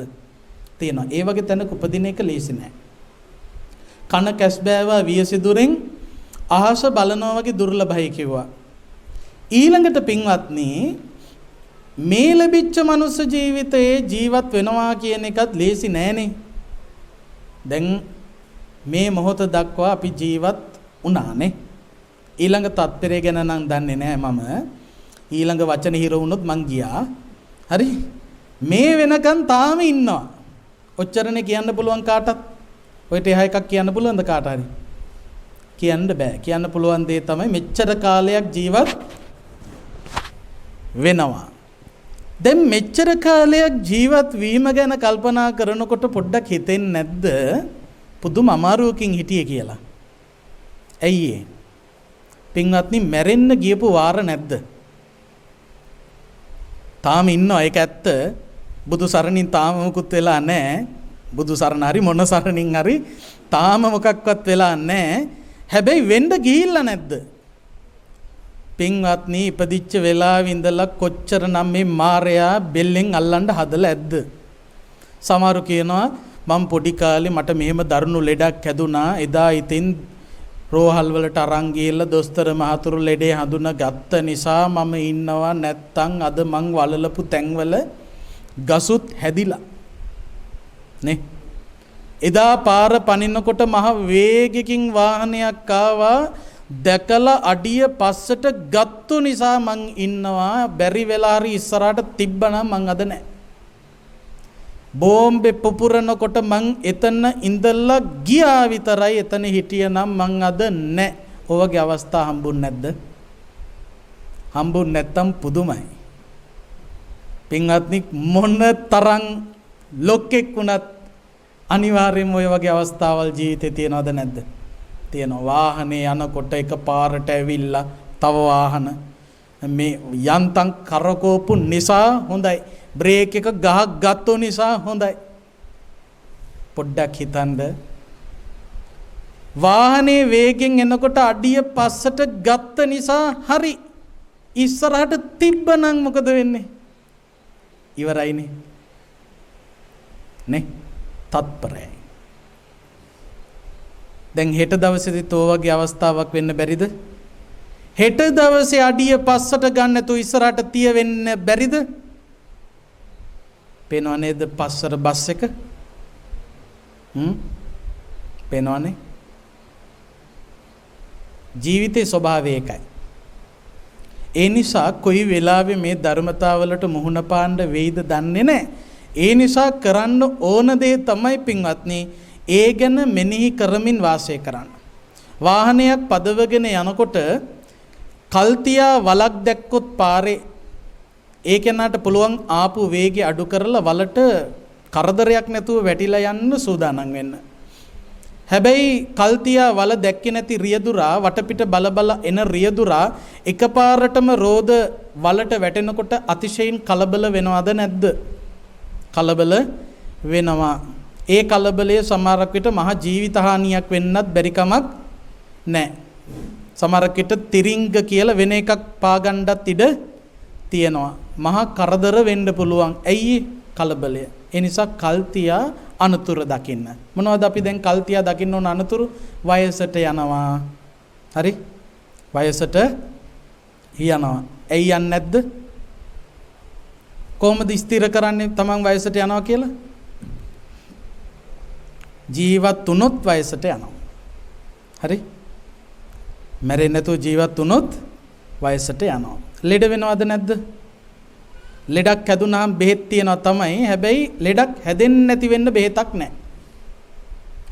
තියෙනවා. ඒ වගේ තැනක උපදින එක ලේසි නෑ. කන කැස් බෑවා වියසිදුරෙන් අහස බලනවා වගේ දුර්ලභයි කිව්වා. ඊළඟට පින්වත්නි මේ ලැබිච්ච මනුස්ස ජීවිතයේ ජීවත් වෙනවා කියන එකත් ලේසි නෑනේ. දැන් මේ මොහොත දක්වා අපි ජීවත් වුණානේ. ඊළඟ තත්පරය ගැන නම් දන්නේ නෑ මම. ඊළඟ වචන හිර වුණොත් මං ගියා. හරි? මේ වෙනකන් තාම ඉන්නවා. ඔච්චරනේ කියන්න පුළුවන් කාටත්. ඔයිට එහා එකක් කියන්න පුළුවන්ද කාට හරි? කියන්න බෑ. කියන්න පුළුවන් දේ තමයි මෙච්චර කාලයක් ජීවත් වෙනවා. දැන් මෙච්චර කාලයක් ජීවත් වීම ගැන කල්පනා කරනකොට පොඩ්ඩක් හිතෙන්නේ නැද්ද පුදුම අමාරුවකින් හිටියේ කියලා? ඇයි ඒ? පින්වත්නි මැරෙන්න ගියපු වාර නැද්ද? තාම ඉන්නවා ඒක ඇත්ත. බුදු සරණින් තාම මොකුත් වෙලා නැහැ. බුදු සරණ හරි මොන සරණින් හරි තාම මොකක්වත් වෙලා නැහැ. හැබැයි වෙන්න ගිහිල්ලා නැද්ද? පින්වත්නි ඉපදිච්ච වෙලාවෙ ඉඳලා කොච්චර නම් මේ මාරයා බෙල්ලෙන් අල්ලන්න හදලා ඇද්ද? සමහරු කියනවා මම පොඩි කාලේ මට මෙහෙම දරුණු ලෙඩක් හැදුනා. එදා ඉතින් රෝහල් වලට අරන් ගිහලා දොස්තර මහතුරු ලෙඩේ හඳුනා ගත්ත නිසා මම ඉන්නවා. නැත්තම් අද මං වලලපු තැන්වල ගසුත් හැදිලා නේ. එදා පාර පනිනකොට මහ වේගකින් වාහනයක් ආවා. දැකලා අඩිය පස්සට ගත්තු නිසා මං ඉන්නවා. බැරි වෙලා හරි ඉස්සරහට තිබ්බනම් මං අද නැහැ. බෝම්බේ පුපුරනකොට මං එතන ඉඳලා ගියා විතරයි. එතන හිටියනම් මං අද නැහැ. ඔයගේ අවස්ථා හම්බුන්නේ නැද්ද? හම්බුන්නේ නැත්තම් පුදුමයි. පින්වත්නි මොන තරම් ලොක්ෙක් වුණත් අනිවාර්යයෙන්ම ඔය වගේ අවස්ථාවල් ජීවිතේ තියෙනවද නැද්ද? තියෙනවා. වාහනේ යනකොට එකපාරට ඇවිල්ලා තව වාහන මේ යන්තම් කරකෝපු නිසා හොඳයි. බ්‍රේක් එක ගහක් ගත්ත නිසා හොඳයි. පොඩ්ඩක් හිතන්න. වාහනේ වේගෙන් එනකොට අඩිය පස්සට ගත්ත නිසා හරි ඉස්සරහට තිබ්බනම් මොකද වෙන්නේ? ඉවරයිනේ නේ. තත්පරයි. දැන් හෙට දවසේදීත් ඔය වගේ අවස්ථාවක් වෙන්න බැරිද? හෙට දවසේ අඩිය පස්සට ගන්න නැතුව ඉස්සරහට තිය වෙන්න බැරිද? පේනව නේද පස්සට බස් එක? පේනවනේ. ජීවිතේ ස්වභාවය ඒකයි. ඒ නිසා කොයි වෙලාවෙ මේ ධර්මතාවලට මුහුණ පාන්න වෙයිද දන්නේ නැහැ. ඒ නිසා කරන්න ඕන දේ තමයි පින්වත්නි ඒ ගැන මෙනෙහි කරමින් වාසය කරන්න. වාහනයක් පදවගෙන යනකොට කල්තියා වලක් දැක්කොත් පාරේ ඒ කෙනාට පුළුවන් ආපු වේගය අඩු කරලා වලට කරදරයක් නැතුව වැටිලා යන්න සූදානම් වෙන්න. හැබැයි කල්තියා වල දැක්කේ නැති රියදුරා වටපිට බල එන රියදුරා එකපාරටම රෝද වලට වැටෙනකොට අතිශයින් කලබල වෙනවද නැද්ද? කලබල වෙනවා. ඒ කලබලයේ සමහරක් විට මහ ජීවිතහානියක් වෙන්නත් බැරි කමක් නැහැ. සමහරක් විට තිරිංග කියලා වෙන එකක් පාගන්නත් ඉඩ තියෙනවා. මහා කරදර වෙන්න පුළුවන්. ඇයි කලබලය? ඒ නිසා කල්තියා අනතුරු දකින්න. මොනවද අපි දැන් කල්තියා දකින්න ඕන අනතුරු? වයසට යනවා. හරි? වයසට යනවා. ඇයි යන්නේ නැද්ද? කොහොමද ස්ථිර කරන්නේ තමන් වයසට යනවා කියලා? ජීවත් වුණොත් වයසට යනවා. හරි? මැරෙන්නේ නැතුව ජීවත් වුණොත් වයසට යනවා. ලෙඩ වෙනවද නැද්ද? ලෙඩක් හැදුනහම බෙහෙත් තියනවා තමයි. හැබැයි ලෙඩක් හැදෙන්නේ නැති වෙන්න බෙහෙතක් නැහැ.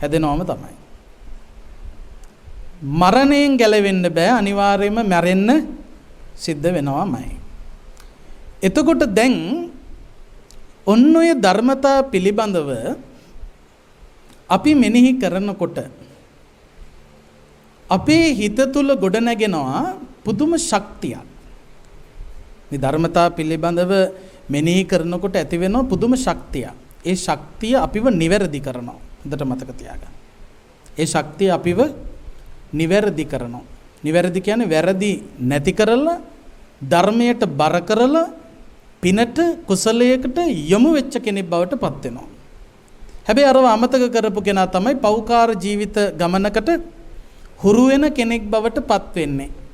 හැදෙනවම තමයි. මරණයෙන් ගැලවෙන්න බෑ. අනිවාර්යයෙන්ම මැරෙන්න සිද්ධ වෙනවමයි. එතකොට දැන් ඔන්න ඔය ධර්මතා පිළිබඳව අපි මෙනෙහි කරනකොට අපේ හිත තුල ගොඩනැගෙනවා පුදුම ශක්තියක්. මේ ධර්මතා පිළිබඳව මෙනෙහි කරනකොට ඇති වෙන පුදුම ශක්තිය. ඒ ශක්තිය අපිව නිවැරදි කරනවා. හොඳට මතක තියාගන්න. ඒ ශක්තිය අපිව නිවැරදි කරනවා. නිවැරදි කියන්නේ වැරදි නැති කරලා ධර්මයට බර කරලා පිනට කුසලයකට යොමු වෙච්ච කෙනෙක් බවට පත් වෙනවා. හැබැයි අරව අමතක කරපු කෙනා තමයි පෞකාර ජීවිත ගමනකට හුරු වෙන කෙනෙක් බවට පත් වෙන්නේ.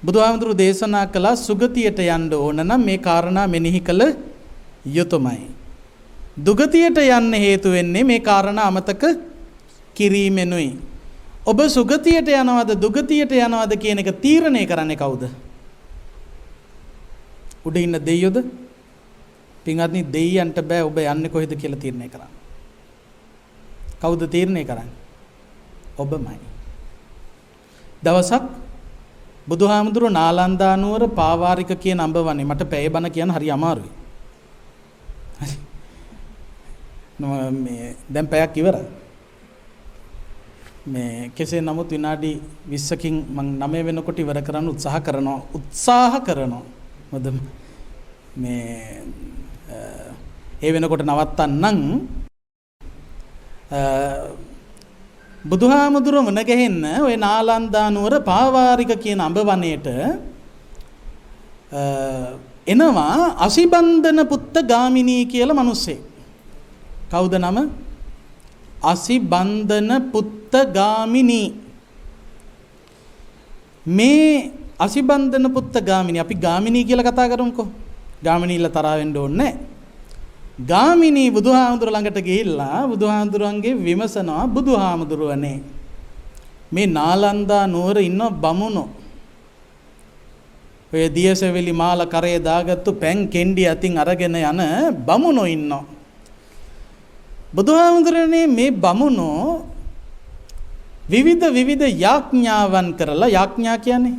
බුදුහාමුදුරු දේශනා කළා සුගතියට යන්න ඕන නම් මේ කාරණා මෙනෙහි කළ යුතුයමයි. දුගතියට යන්න හේතු වෙන්නේ මේ කාරණා අමතක කිරීමෙනුයි. ඔබ සුගතියට යනවද දුගතියට යනවද කියන එක තීරණය කරන්නේ කවුද? උඩ ඉන්න දෙයියෝද? පින්වත්නි දෙයියන්ට බෑ ඔබ යන්නේ කොහෙද කියලා තීරණය කරන්න. කවුද තීරණය කරන්නේ? ඔබමයි. දවසක් බුදුහාමුදුරු නාලන්දා නුවර පාවාරික කියන අඹවනේ මට පැය බණ කියන්න හරි අමාරුයි. හරි. මේ දැන් පැයක් ඉවරයි. මේ කෙසේ නමුත් විනාඩි 20කින් මම 9 වෙනකොට ඉවර කරන්න උත්සාහ කරනවා. මොකද මේ ඒ වෙනකොට නවත්තන්නම්. බුදුහාමුදුරුවෝ මුණ ගැහෙන්න ඔය නාලන්දා නුවර පාවාරික කියන අඹ වනයේට එනවා අසිබන්ධන පුත්ත ගාමිණී කියලා මිනිස්සෙක්. කවුද නම? අසිබන්ධන පුත්ත ගාමිණී. මේ අසිබන්ධන පුත්ත ගාමිණී අපි ගාමිණී කියලා කතා කරමුකෝ. ගාමිණීලා තරහ වෙන්න ඕනේ නැහැ. ගාමිණී බුදුහාමුදුර ළඟට ගිහිල්ලා බුදුහාමුදුරන්ගේ විමසනවා බුදුහාමුදුරුවනේ මේ නාලන්දා නුවර ඉන්න බමුණෝ ඔය දියසෙවිලි මාල කරේ දාගත්තු පැන් කෙන්ඩි අතින් අරගෙන යන බමුණෝ ඉන්නවා. බුදුහාමුදුරනේ මේ බමුණෝ විවිධ යාඥාවන් කරලා යාඥා කියන්නේ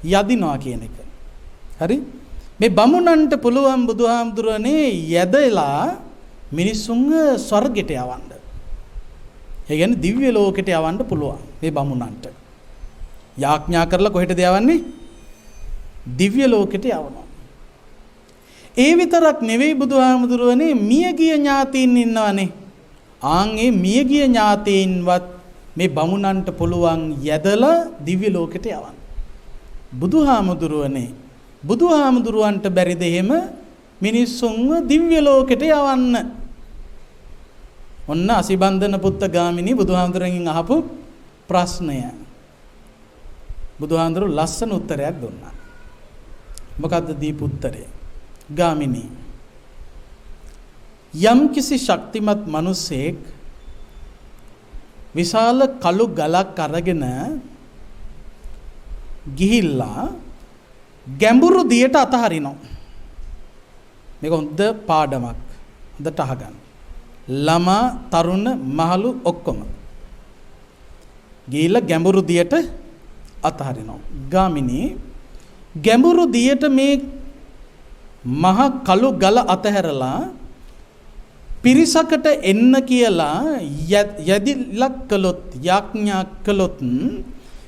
යදිනවා කියන එක. හරි? මේ බමුණන්ට පුළුවන් බුදුහාමුදුරනේ යදලා මිනිසුන්ව ස්වර්ගයට යවන්න. ඒ කියන්නේ දිව්‍ය ලෝකයට යවන්න පුළුවන් මේ බමුණන්ට. යාඥා කරලා කොහෙටද යවන්නේ? දිව්‍ය ලෝකයට යවනවා. ඒ විතරක් නෙවෙයි බුදුහාමුදුරනේ මියගිය ඥාතීන් ඉන්නවනේ. ආන්ගේ මියගිය ඥාතීන්වත් මේ බමුණන්ට පුළුවන් යදලා දිව්‍ය ලෝකයට යවන්න. බුදුහාමුදුරනේ බුදුහාමුදුරුවන්ට බැරිද එහෙම මිනිස්සුන්ව දිව්‍ය ලෝකෙට යවන්න? ඔන්න අසිබන්ධන පුත්ත ගාමිණී බුදුහාමුදුරන්ගෙන් අහපු ප්‍රශ්නය. බුදුහාමුදුරු ලස්සන උත්තරයක් දුන්නා. මොකද්ද දීපු උත්තරය? ගාමිණී යම් කිසි ශක්තිමත් මිනිසෙක් විශාල කළු ගලක් අරගෙන ගිහිල්ලා ගැඹුරු දියට අතහරිනවා. මේක හොඳ පාඩමක්. හොඳට අහගන්න. ළමා තරුණ මහලු ඔක්කොම ගිහිල්ලා ගැඹුරු දියට අතහරිනවා. ගාමිණී ගැඹුරු දියට මේ මහ කළු ගල අතහැරලා පිරිසකට එන්න කියලා යදිලක් කළොත් යාඥා කළොත්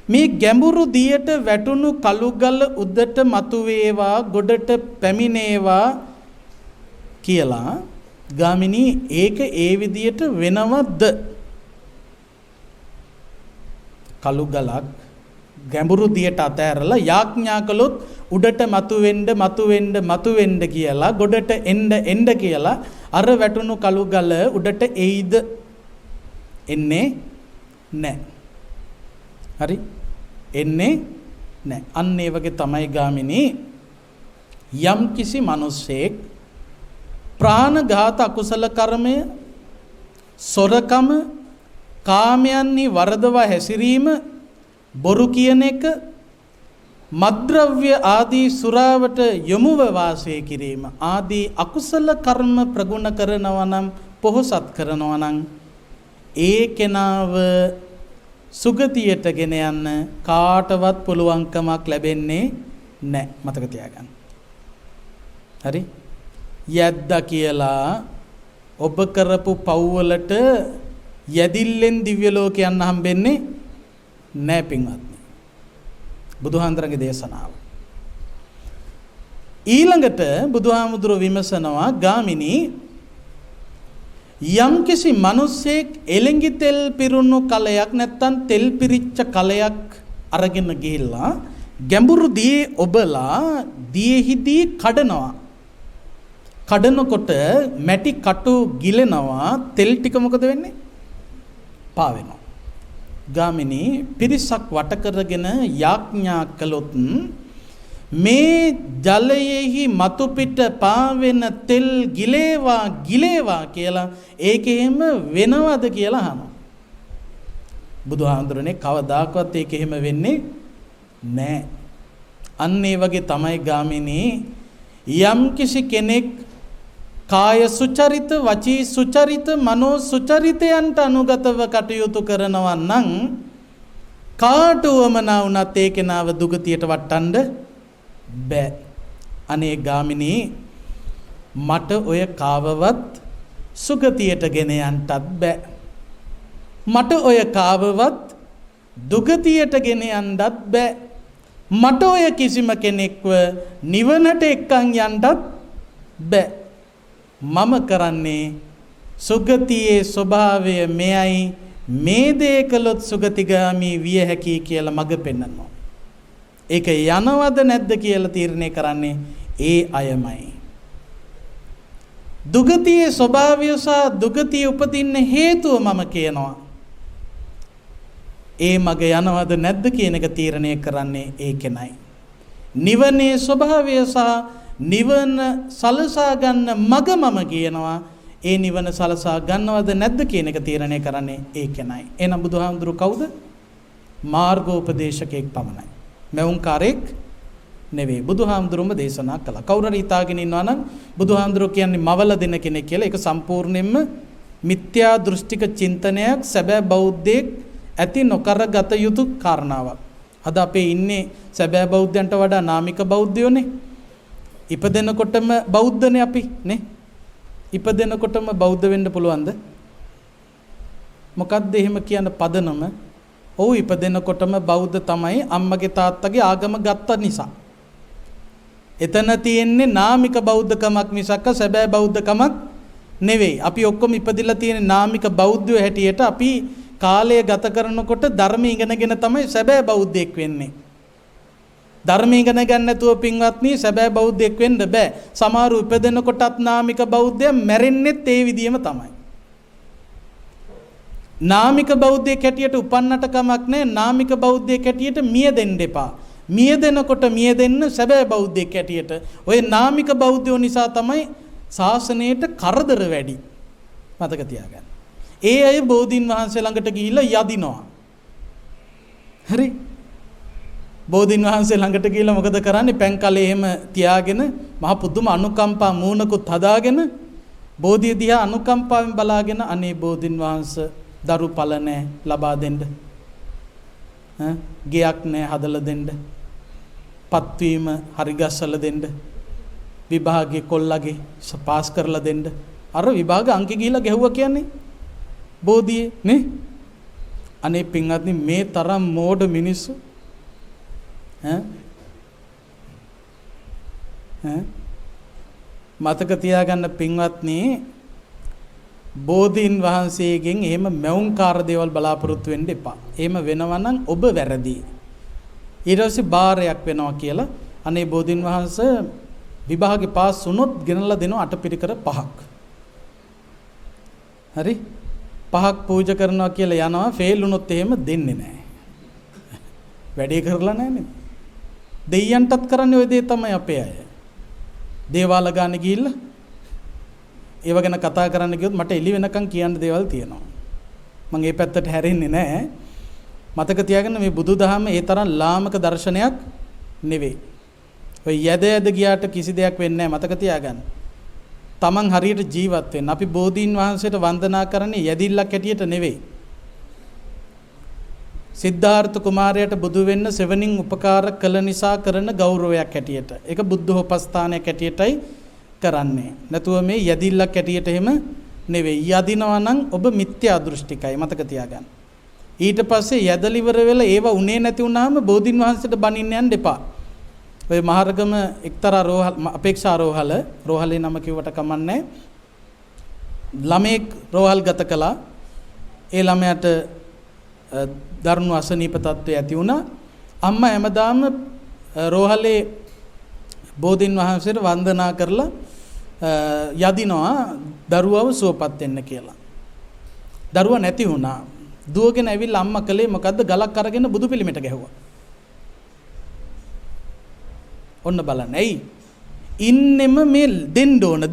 මේ ගැඹුරු දියට වැටුණු කළුගල උඩට මතුවේවා ගොඩට පැමිණේවා කියලා ගාමිණී ඒක ඒ විදියට වෙනවද? කළුගලක් ගැඹුරු දියට අතහැරලා යාඥා කළොත් උඩට මතුවෙන්න කියලා ගොඩට එන්න කියලා අර වැටුණු කළුගල උඩට එයිද? එන්නේ නැහැ. හරි? එන්නේ නැහැ. අන්න ඒ වගේ තමයි ගාමිණී යම් කිසි මිනිසෙක් ප්‍රාණඝාත අකුසල කර්මය, සොරකම, කාමයන්හි වරදවා හැසිරීම, බොරු කියන එක, මද්ද්‍රව්‍ය ආදී සුරාවට යොමුව වාසය කිරීම ආදී අකුසල කර්ම ප්‍රගුණ කරනවා නම්, පොහොසත් කරනවා නම් ඒ කෙනාව සුගතියට ගෙන යන්න කාටවත් පුළුවන්කමක් ලැබෙන්නේ නැහැ. මතක තියාගන්න. හරි? යද්දා කියලා ඔබ කරපු පව්වලට යදිල්ලෙන් දිව්‍ය ලෝක යන්න හම්බෙන්නේ නැහැ පින්වත්නි. බුදුහාමුදුරන්ගේ දේශනාව. ඊළඟට බුදුහාමුදුරුවෝ විමසනවා ගාමිණී යම්කිසි මිනිසෙක් එළඟි තෙල් පිරුණු කලයක් නැත්තම් තෙල් පිරිච්ච කලයක් අරගෙන ගිහිල්ලා ගැඹුරු දියේ ඔබලා දියේහිදී කඩනවා. කඩනකොට මැටි කටු ගිලෙනවා, තෙල් ටික මොකද වෙන්නේ? පාවෙනවා. ගාමිණී පිරිසක් වට කරගෙන යාඥා කළොත් මේ ජලයේහි මතු පිට පාවෙන තෙල් ගිලේවා කියලා ඒකෙම වෙනවද කියලා අහනවා. බුදුහාමුදුරනේ කවදාකවත් ඒක එහෙම වෙන්නේ නැහැ. අන්න ඒ වගේ තමයි ගාමිණී යම් කිසි කෙනෙක් කාය සුචරිත, වචී සුචරිත, මනෝ සුචරිතයන්ට අනුගතව කටයුතු කරනවා නම් කාට වමනා වුණත් ඒ කෙනාව දුගතියට වට්ටන්න බෑ. අනේ ගාමිණී මට ඔය කාවවත් සුගතියට ගෙන යන්නත් බෑ. මට ඔය කාවවත් දුගතියට ගෙන යන්නත් බෑ. මට ඔය කිසිම කෙනෙක්ව නිවනට එක්කන් යන්නත් බෑ. මම කරන්නේ සුගතියේ ස්වභාවය මෙයයි, මේ දේ කළොත් සුගතිගාමි විය හැකි කියලා මඟ පෙන්වනවා. ඒක යනවද නැද්ද කියලා තීරණය කරන්නේ ඒ අයමයි. දුගතියේ ස්වභාවය සහ දුගතිය උපදින්න හේතුව මම කියනවා. ඒ මග යනවද නැද්ද කියන එක තීරණය කරන්නේ ඒ කෙනයි. නිවනේ ස්වභාවය සහ නිවන සලසා ගන්න මග මම කියනවා. ඒ නිවන සලසා ගන්නවද නැද්ද කියන එක තීරණය කරන්නේ ඒ කෙනයි. එහෙනම් බුදුහාමුදුරු කවුද? මාර්ගෝපදේශකෙක් පමණයි. මෙවුන්කාරෙක් නෙවෙයි. බුදුහාමුදුරුම දේශනා කළා. කවුරු හරි හිතාගෙන ඉන්නවා නම් බුදුහාමුදුරු කියන්නේ මවල දෙන කෙනෙක් කියලා, ඒක සම්පූර්ණයෙන්ම මිත්‍යා දෘෂ්ටික චින්තනයක්, සැබෑ බෞද්ධයෙක් ඇති නොකරගත යුතු කාරණාවක්. අද අපේ ඉන්නේ සැබෑ බෞද්ධයන්ට වඩා නාමික බෞද්ධයෝනේ. ඉපදෙනකොටම බෞද්ධනේ අපි නේ. ඉපදෙනකොටම බෞද්ධ වෙන්න පුළුවන්ද? මොකද්ද එහෙම කියන පදනම? ඔව්, ඉපදෙනකොටම බෞද්ධ තමයි, අම්මගේ තාත්තගේ ආගම ගත්ත නිසා. එතන තියෙන්නේ නාමික බෞද්ධකමක් මිසක් සැබෑ බෞද්ධකමක් නෙවෙයි. අපි ඔක්කොම ඉපදිලා තියෙන නාමික බෞද්ධයෝ හැටියට අපි කාලය ගත කරනකොට ධර්ම ඉගෙනගෙන තමයි සැබෑ බෞද්ධයෙක් වෙන්නේ. ධර්ම ඉගෙන ගන්න නැතුව පින්වත්නි සැබෑ බෞද්ධයෙක් වෙන්න බෑ. සමහරු ඉපදෙනකොටත් නාමික බෞද්ධයන් මැරෙන්නෙත් ඒ විදිහම තමයි. නාමික බෞද්ධයෙක් හැටියට උපන්නට කමක් නැහැ. නාමික බෞද්ධයෙක් හැටියට මිය දෙන්න එපා. මිය දෙනකොට මිය දෙන්න සැබෑ බෞද්ධයෙක් හැටියට. ඔය නාමික බෞද්ධයෝ නිසා තමයි ශාසනයට කරදර වැඩි. මතක තියාගන්න. ඒ අය බෝධීන් වහන්සේ ළඟට ගිහිල්ලා යදිනවා. හරි? බෝධීන් වහන්සේ ළඟට ගිහිල්ලා මොකද කරන්නේ? පැන් කලේ එහෙම තියාගෙන මහ පුදුම අනුකම්පා මූණකුත් හදාගෙන බෝධිය දිහා අනුකම්පාවෙන් බලාගෙන, අනේ බෝධීන් වහන්සේ දරු පල නැහැ ලබා දෙන්න. ගයක් නැහැ හදලා දෙන්න. පත්වීම හරි ගස්සලා දෙන්න. විභාගේ කොල්ලගේ පාස් කරලා දෙන්න. අර විභාග අංක ගිහිල්ලා ගැහුවා කියන්නේ බෝධියේ නේ. අනේ පින්වත්නි, මේ තරම් මෝඩ මිනිස්සු මතක තියාගන්න පින්වත්නි, බෝධීන් වහන්සේගෙන් එහෙම මැවුම්කාර දේවල් බලාපොරොත්තු වෙන්න එපා. එහෙම වෙනවා නම් ඔබ වැරදි. ඊට පස්සේ බාරයක් වෙනවා කියලා. අනේ බෝධීන් වහන්සේ විභාගේ පාස් වුණොත් ගෙනල්ලා දෙනවා අටපිරිකර 5ක්. හරි? 5ක් පූජා කරනවා කියලා යනවා. ෆේල් වුණොත් එහෙම දෙන්නේ නැහැ. වැඩේ කරලා නැහැ නේද? දෙයියන්ටත් කරන්නේ ওই දේ තමයි අපේ අය. දේවාල ගානේ ගිහිල්ලා ඒව ගැන කතා කරන්න ගියොත් මට එළි වෙනකන් කියන්න දේවල් තියෙනවා. මම ඒ පැත්තට හැරෙන්නේ නැහැ. මතක තියාගන්න, මේ බුදුදහම ඒ තරම් ලාමක දර්ශනයක් නෙවෙයි. ඔය යද ගියාට කිසි දෙයක් වෙන්නේ නැහැ. මතක තියාගන්න. Taman හරියට ජීවත් වෙන්න. අපි බෝධීන් වහන්සේට වන්දනා කරන්නේ යදිල්ලක් හැටියට නෙවෙයි. සිද්ධාර්ථ කුමාරයාට බුදු වෙන්න සෙවණින් උපකාර කළ නිසා කරන ගෞරවයක් හැටියට. ඒක බුද්ධෝපස්ථානයක් හැටියටයි කරන්නේ. නැතුව මේ යදිල්ලක් හැටියට එහෙම නෙවෙයි. යදිනවා නම් ඔබ මිත්‍යා දෘෂ්ටිකයි. මතක තියාගන්න. ඊට පස්සේ යදලිවර වෙලා ඒව උනේ නැති වුනහම බෝධින් වහන්සේට බනින්න යන්න එපා. ඔය මහරගම එක්තරා අපේක්ෂා රෝහලේ නම කිව්වට කමන්නේ. ළමෙක් රෝහල් ගත කළා. ඒ ළමයාට දරුණු අසනීප තත්ත්වය ඇති වුණා. අම්මා හැමදාම රෝහලේ බෝධින් වහන්සේට වන්දනා කරලා යදිනවා දරුවව සුවපත් වෙන්න කියලා. දරුවා නැති වුණා. දුවගෙන ඇවිල්ලා අම්මා කලේ මොකද්ද? ගලක් අරගෙන බුදු පිළිමෙට ගැහුවා. ඔන්න බලන්න. ඇයි? ඉන්නෙම මේ දෙන්න ඕන.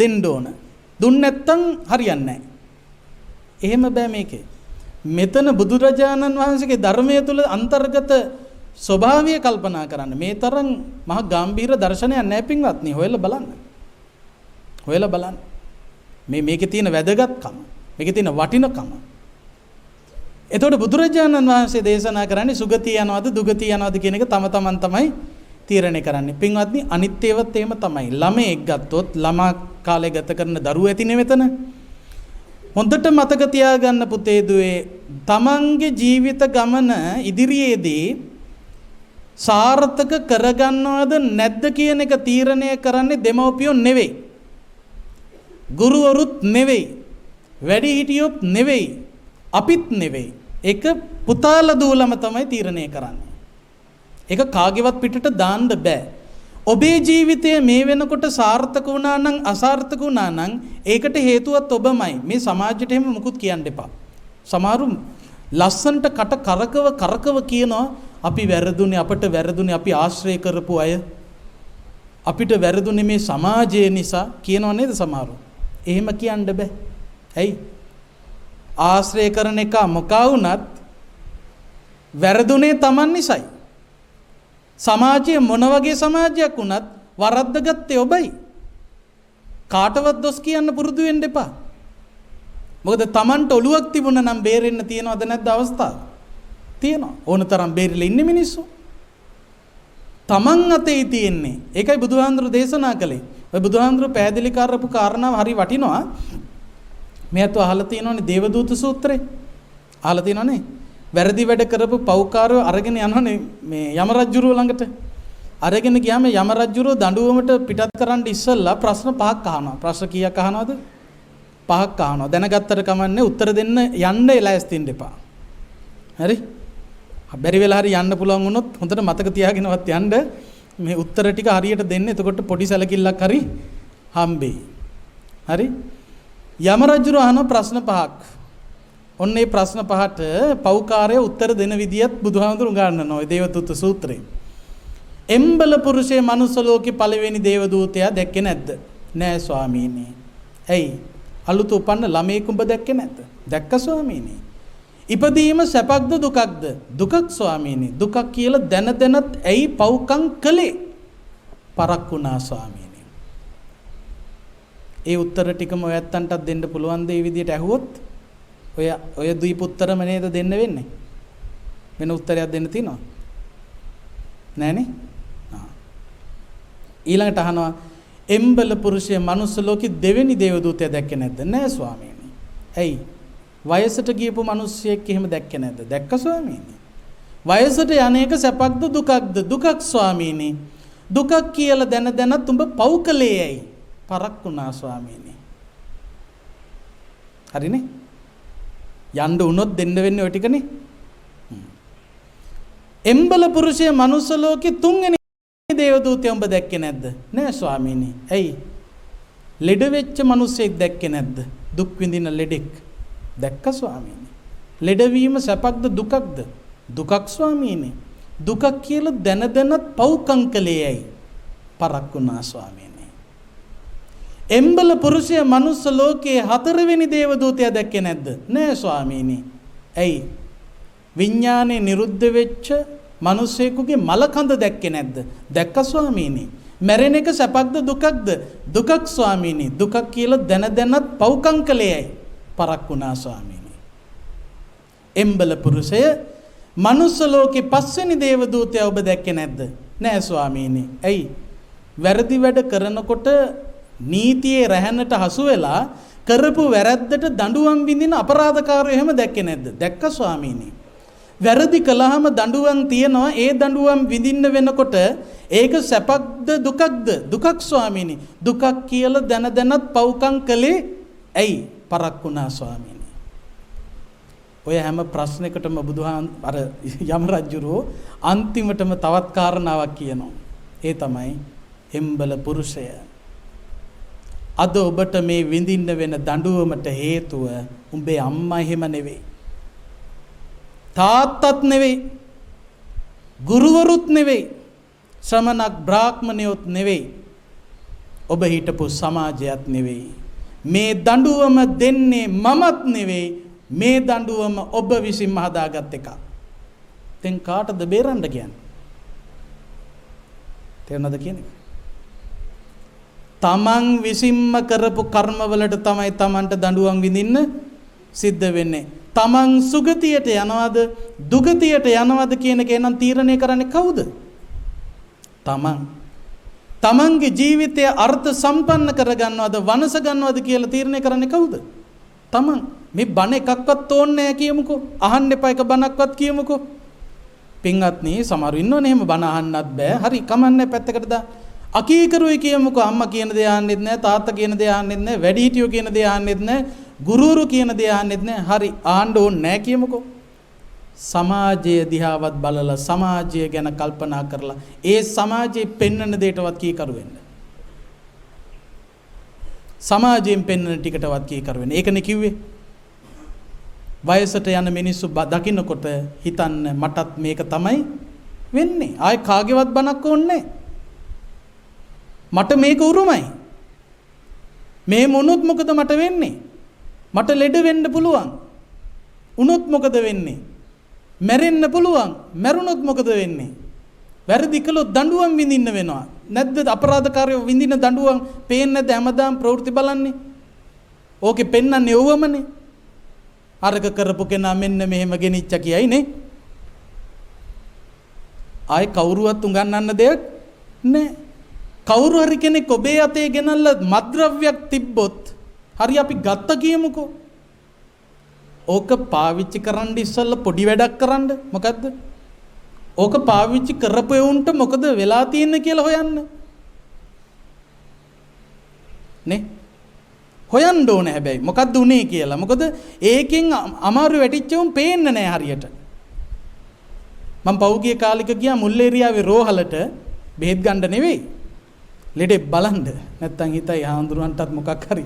දුන්න නැත්තම් හරියන්නේ නැහැ. එහෙම බෑ මේකේ. මෙතන බුදුරජාණන් වහන්සේගේ ධර්මයේ තුල අන්තර්ගත ස්වභාවය කල්පනා කරන්න. මේ තරම් මහ ගැඹීර දර්ශනයක් නැහැ පින්වත්නි. හොයලා බලන්න. මේකේ තියෙන වැදගත්කම, මේකේ තියෙන වටිනකම. එතකොට බුදුරජාණන් වහන්සේ දේශනා කරන්නේ සුගතිය යනවද දුගතිය යනවද කියන එක තම තමන් තමයි තීරණය කරන්නේ. පින්වත්නි, අනිත් ඒවත් එහෙම තමයි. ළමයෙක් ගත්තොත් ළමා කාලේ ගත කරන දරුවෝ ඇතිනේ මෙතන. හොඳට මතක තියාගන්න පුතේ දුවේ තමන්ගේ ජීවිත ගමන ඉදිරියේදී සාර්ථක කරගන්නවද නැද්ද කියන එක තීරණය කරන්නේ දෙමව්පියෝ නෙවෙයි. ගුරුවරුත් නෙවෙයි. වැඩිහිටියොත් නෙවෙයි. අපිත් නෙවෙයි. ඒක පුතාලා දූලම තමයි තීරණය කරන්නේ. ඒක කාගේවත් පිටට දාන්න බෑ. ඔබේ ජීවිතය මේ වෙනකොට සාර්ථක වුණා නම් අසාර්ථක වුණා නම් ඒකට හේතුවත් ඔබමයි. මේ සමාජයට එහෙම මුකුත් කියන්න එපා. සමහරු ලස්සන්ට කට කරකව කියනවා අපි වැරදුනේ අපට වැරදුනේ අපි ආශ්‍රය කරපු අය අපිට වැරදුනේ මේ සමාජය නිසා කියනව නේද සමහරු. එහෙම කියන්න බෑ. ඇයි? ආශ්‍රය කරන එක මොකා වුණත් වැරදුනේ Taman නිසායි. සමාජය මොන වගේ සමාජයක් වුණත් වරද්දගත්තේ ඔබයි. කාටවත් දොස් කියන්න පුරුදු වෙන්න එපා. මොකද Tamanට ඔලුවක් තිබුණා නම් බේරෙන්න තියනවද නැද්ද අවස්ථාව? තියෙනවා. ඕන තරම් බේරිලා ඉන්නේ මිනිස්සු. Taman අතේ තියෙන්නේ. ඒකයි බුදුහාඳුරු දේශනා කළේ. ඔය බුදුහාඳුරු පැහැදිලි කරපු කාරණාව හරි වටිනවා. මේත් අහලා තියෙනවනේ දේවදූත සූත්‍රේ. අහලා තියෙනවනේ. වැරදි වැඩ කරපු පව්කාරයෝ අරගෙන යනවනේ මේ යමරජුරුව ළඟට. අරගෙන ගියාම යමරජුරුව දඬුවමට පිටත් කරන්න ඉස්සෙල්ලා ප්‍රශ්න 5ක් අහනවා. ප්‍රශ්න කීයක් අහනවද? 5ක් අහනවා. දැනගත්තට කමන්නේ උත්තර දෙන්න යන්න ලෑස්තිෙන්න එපා. හරි? බැරි වෙලා හරි යන්න පුළුවන් වුණොත් හොඳට මතක තියාගෙනවත් යන්න මේ උත්තර ටික හරියට දෙන්න. එතකොට පොඩි සැලකිල්ලක් හරි හම්බෙයි. හරි? යමරජුරුව අහන ප්‍රශ්න 5ක්. ඔන්න ඒ ප්‍රශ්න 5ට පෞකාරය උත්තර දෙන විදියත් බුදුහාමුදුරු උගන්වනවා ඔය දේවදූත සූත්‍රේ. එම්බල පුරුෂය මනුස්ස ලෝකේ පළවෙනි දේවදූතයා දැක්කේ නැද්ද? නෑ ස්වාමීනි. ඇයි? අලුත උපන්න ළමයෙක් උඹ දැක්කේ නැද්ද? දැක්ක ස්වාමීනි. ඉපදීම සැපක්ද දුකක්ද? දුකක් ස්වාමීනි. දුකක් කියලා දැනත් ඇයි පව්කම් කළේ? පරක් වුණා ස්වාමීනි. ඒ උත්තර ටිකම ඔයත්තන්ටත් දෙන්න පුළුවන් ද මේ විදියට ඇහුවොත්? ඔය දීප උත්තරම නේද දෙන්න වෙන්නේ? වෙන උත්තරයක් දෙන්න තියෙනවද? නෑනේ. ඊළඟට අහනවා එම්බල පුරුෂය මනුස්ස ලෝකෙ දෙවෙනි දේවදූතයා දැක්කේ නැද්ද? නෑ ස්වාමීනි. ඇයි? වයසට ගියපු මිනිස්සෙක් එහෙම දැක්කේ නැද්ද? දැක්ක ස්වාමීනි. වයසට යන්නේක සැපක්ද දුකක්ද? දුකක් ස්වාමීනි. දුකක් කියලා දැනත් උඹ පව් කළේ ඇයි? පරක් වුණා ස්වාමීනි. හරිනේ? යන්න උනොත් දෙන්න වෙන්නේ ඔය ටිකනේ. එම්බල පුරුෂය මනුස්ස ලෝකේ තුන්වෙනි දේවදූතයා උඹ දැක්කේ නැද්ද? නෑ ස්වාමීනි. ඇයි? ලෙඩ වෙච්ච මිනිස්සෙක් දැක්කේ නැද්ද? දුක් විඳින ලෙඩෙක්. දැක්ක ස්වාමීනි. ලෙඩවීම සැපක්ද දුකක්ද? දුකක් ස්වාමීනි. දුකක් කියලා දැනත් පව්කම් කළේ ඇයි? පරක් වුණා ස්වාමීනි. එම්බල පුරුෂය මනුස්ස ලෝකයේ හතරවෙනි දේවදූතයා දැක්කේ නැද්ද? නෑ ස්වාමීනි. ඇයි? විඥානේ නිරුද්ධ වෙච්ච මිනිසෙකුගේ මලකඳ දැක්කේ නැද්ද? දැක්ක ස්වාමීනි. මැරෙන එක සැපක්ද දුකක්ද? දුකක් ස්වාමීනි. දුකක් කියලා දැනත් පව්කම් කළේ ඇයි? පරක් වුණා ස්වාමීනි. එම්බල පුරුෂය මනුස්ස ලෝකේ පස්වෙනි දේවදූතයා ඔබ දැක්කේ නැද්ද? නෑ ස්වාමීනි. ඇයි? වැරදි වැඩ කරනකොට නීතියේ රැහැනට හසු වෙලා කරපු වැරද්දට දඬුවම් විඳින අපරාධකාරයෝ එහෙම දැක්කේ නැද්ද? දැක්ක ස්වාමීනි. වැරදි කළාම දඬුවම් තියනවා. ඒ දඬුවම් විඳින්න වෙනකොට ඒක සැපක්ද දුකක්ද? දුකක් ස්වාමීනි. දුකක් කියලා දැනත් පව්කම් කළේ ඇයි? පරක් වුණා ස්වාමීනි. ඔය හැම ප්‍රශ්නයකටම බුදුහාම අර යම රජුරෝ අන්තිමටම තවත් කාරණාවක් කියනවා. ඒ තමයි එම්බල පුරුෂය. අද ඔබට මේ විඳින්න වෙන දඬුවමට හේතුව උඹේ අම්මා එහෙම නෙවෙයි. තාත්තත් නෙවෙයි. ගුරුවරුත් නෙවෙයි. ශ්‍රමණක් බ්‍රාහ්මණයොත් නෙවෙයි. ඔබ හිටපු සමාජයත් නෙවෙයි. මේ දඬුවම දෙන්නේ මමත් නෙවෙයි. මේ දඬුවම ඔබ විසින්ම හදාගත් එකක්. දැන් කාටද බේරන්න කියන්නේ? තේරෙනවද කියන්නේ? තමන් විසින්ම කරපු කර්මවලට තමයි තමන්ට දඬුවම් විඳින්න සිද්ධ වෙන්නේ. තමන් සුගතියට යනවද දුගතියට යනවද කියන එක එනම් තීරණය කරන්නේ කවුද? තමන්. තමන්ගේ ජීවිතය අර්ථ සම්පන්න කරගන්නවද වනස ගන්නවද කියලා තීරණය කරන්නේ කවුද? තමන් මේ බණ එකක්වත් ඕනේ නැහැ කියමුකෝ. අහන්න එපා එක බණක්වත් කියමුකෝ. පින්වත්නි සමහරු ඉන්නවනේ එහෙම බණ අහන්නත් බෑ. හරි කමන්නේ පැත්තකට දා. අකීකරුයි කියමුකෝ. අම්මා කියන දේ අහන්නෙත් නැහැ, තාත්තා කියන දේ අහන්නෙත් නැහැ, වැඩිහිටියෝ කියන දේ අහන්නෙත් නැහැ, ගුරුවරු කියන දේ අහන්නෙත් නැහැ. හරි ආන්න ඕනේ නැහැ කියමුකෝ. සමාජය දිහාවත් බලලා සමාජය ගැන කල්පනා කරලා ඒ සමාජයේ පෙන්වන දෙයටවත් කීකරු වෙන්න. සමාජයෙන් පෙන්වන ටිකටවත් කීකරු වෙන්න. ඒකනේ කිව්වේ. වයසට යන මිනිස්සු දකින්නකොට හිතන්න මටත් මේක තමයි වෙන්නේ. ආයේ කාගේවත් බණක් ඕනේ මට මේක උරුමයි. මේ මොනොත් මොකද මට වෙන්නේ? මට ලෙඩ වෙන්න පුළුවන්. උනොත් මොකද වෙන්නේ? මැරෙන්න පුළුවන්. මැරුණොත් මොකද වෙන්නේ? වැරදි කළොත් දඬුවම් විඳින්න වෙනවා. නැද්ද අපරාධකාරයෝ විඳින දඬුවම් පේන්නේ නැද්ද හැමදාම ප්‍රවෘත්ති බලන්නේ? ඕකේ පෙන්වන්නේ ඕවමනේ. අරක කරපු කෙනා මෙන්න මෙහෙම ගෙනිච්ච කියයි නේ. ආයි කවුරුවත් උගන්වන්න දෙයක් නැහැ. කවුරු හරි කෙනෙක් ඔබේ අතේ ගෙනල්ලා මත්ද්‍රව්‍යයක් තිබ්බොත් හරි අපි ගත්ත කියමුකෝ. ඕක පාවිච්චි කරන්න ඉස්සෙල්ලා පොඩි වැඩක් කරන්න. මොකද්ද? ඕක පාවිච්චි කරපු උන්ට මොකද වෙලා තියෙන්නේ කියලා හොයන්න. නේ? හොයන්න ඕනේ හැබැයි මොකද්ද උනේ කියලා. මොකද ඒකෙන් අමාරු වැටිච්ච උන් පේන්නේ නැහැ හරියට. මම පෞගිය කාලෙක ගියා මුල්ලේරියාවේ රෝහලට බෙහෙත් ගන්න නෙවෙයි. ලෙඩේ බලන්න. නැත්තම් හිතයි හාමුදුරන්ටත් මොකක් හරි.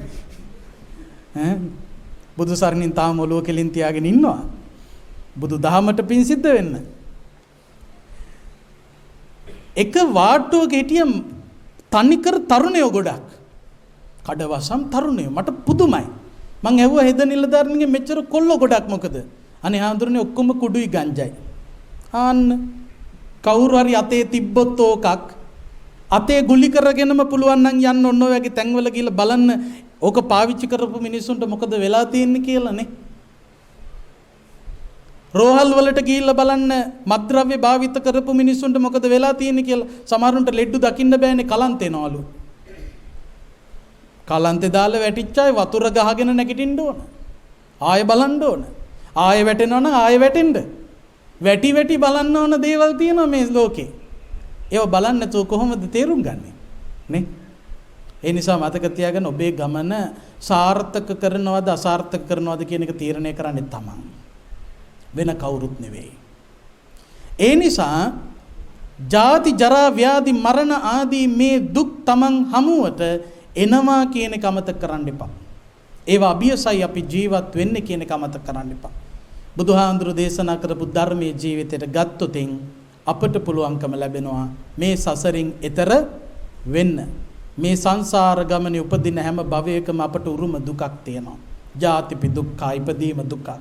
බුදු සරණින් තාම ඔළුව කෙලින් තියාගෙන ඉන්නවා. බුදු දහමට පින් සිද්ධ වෙන්න. එක වාට්ටුවක හිටිය තනිකර තරුණයෝ ගොඩක්. කඩවසම් තරුණයෝ මට පුදුමයි. මං ඇහුවා හෙද නිලධාරීන්ගේ මෙච්චර කොල්ලෝ ගොඩක් මොකද? අනේ හාමුදුරනේ ඔක්කොම කුඩුයි ගංජයි. ආන්න කවුරු හරි අතේ තිබ්බොත් ඕකක් අතේ ගුලි කරගෙනම පුළුවන් නම් යන්න ඔන්න ඔය වගේ තැන්වල ගිහලා බලන්න ඕක පාවිච්චි කරපු මිනිස්සුන්ට මොකද වෙලා තියෙන්නේ කියලානේ. රෝහල් වලට ගිහිල්ලා බලන්න මත්ද්‍රව්‍ය භාවිත කරපු මිනිස්සුන්ට මොකද වෙලා තියෙන්නේ කියලා. සමහරුන්ට ලෙඩු දකින්න බෑනේ කලන්ත එනවලු. කලන්තේ දාලා වැටිච්ච අය වතුර ගහගෙන නැගිටින්න ඕන. ආයෙ බලන්න ඕන. ආයෙ වැටෙනවනම් ආයෙ වැටෙන්න. වැටි වැටි බලන්න ඕන දේවල් තියෙනවා මේ ලෝකේ. ඒව බලන්න නැතුව කොහොමද තේරුම් ගන්නෙ? නේ? ඒ නිසා මතක තියාගන්න ඔබේ ගමන සාර්ථක කරනවද අසාර්ථක කරනවද කියන එක තීරණය කරන්නේ තමන්. වෙන කවුරුත් නෙවෙයි. ඒ නිසා ජාති ජරා ව්‍යාධි මරණ ආදී මේ දුක් තමන් හමුවට එනවා කියන එක අමතක කරන්න එපා. ඒවා අභියසයි අපි ජීවත් වෙන්නේ කියන එක අමතක කරන්න එපා. බුදුහාඳුරු දේශනා කරපු ධර්මයේ ජීවිතයට ගත්තොතින් අපට පුළුවන්කම ලැබෙනවා මේ සසරින් එතර වෙන්න. මේ සංසාර ගමනේ උපදින හැම භවයකම අපට උරුම දුකක් තියෙනවා. ජාතිපි දුක්ඛ, ඉපදීම දුක්ඛ.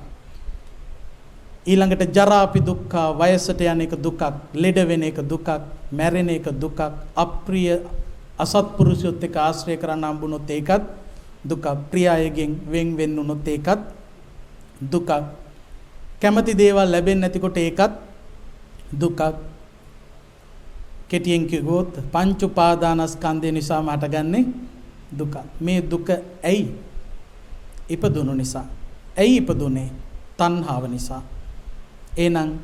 ඊළඟට ජරාපි දුක්ඛ, වයසට යන එක දුකක්, ලෙඩ වෙන එක දුකක්, මැරෙන එක දුකක්, අප්‍රිය අසත්පුරුෂයොත් එක්ක ආශ්‍රය කරන්න හම්බුනොත් ඒකත් දුකක්, ප්‍රිය අයගෙන් වෙන් වෙන්නුනොත් ඒකත් දුකක්, කැමති දේවල් ලැබෙන්නේ නැතිකොට ඒකත් දුකක්. කෙටියෙන් කිව්වොත් පංච උපාදානස්කන්ධය නිසාම හටගන්නේ දුක. මේ දුක ඇයි? ඉපදුණු නිසා. ඇයි ඉපදුනේ? තණ්හාව නිසා. එහෙනම්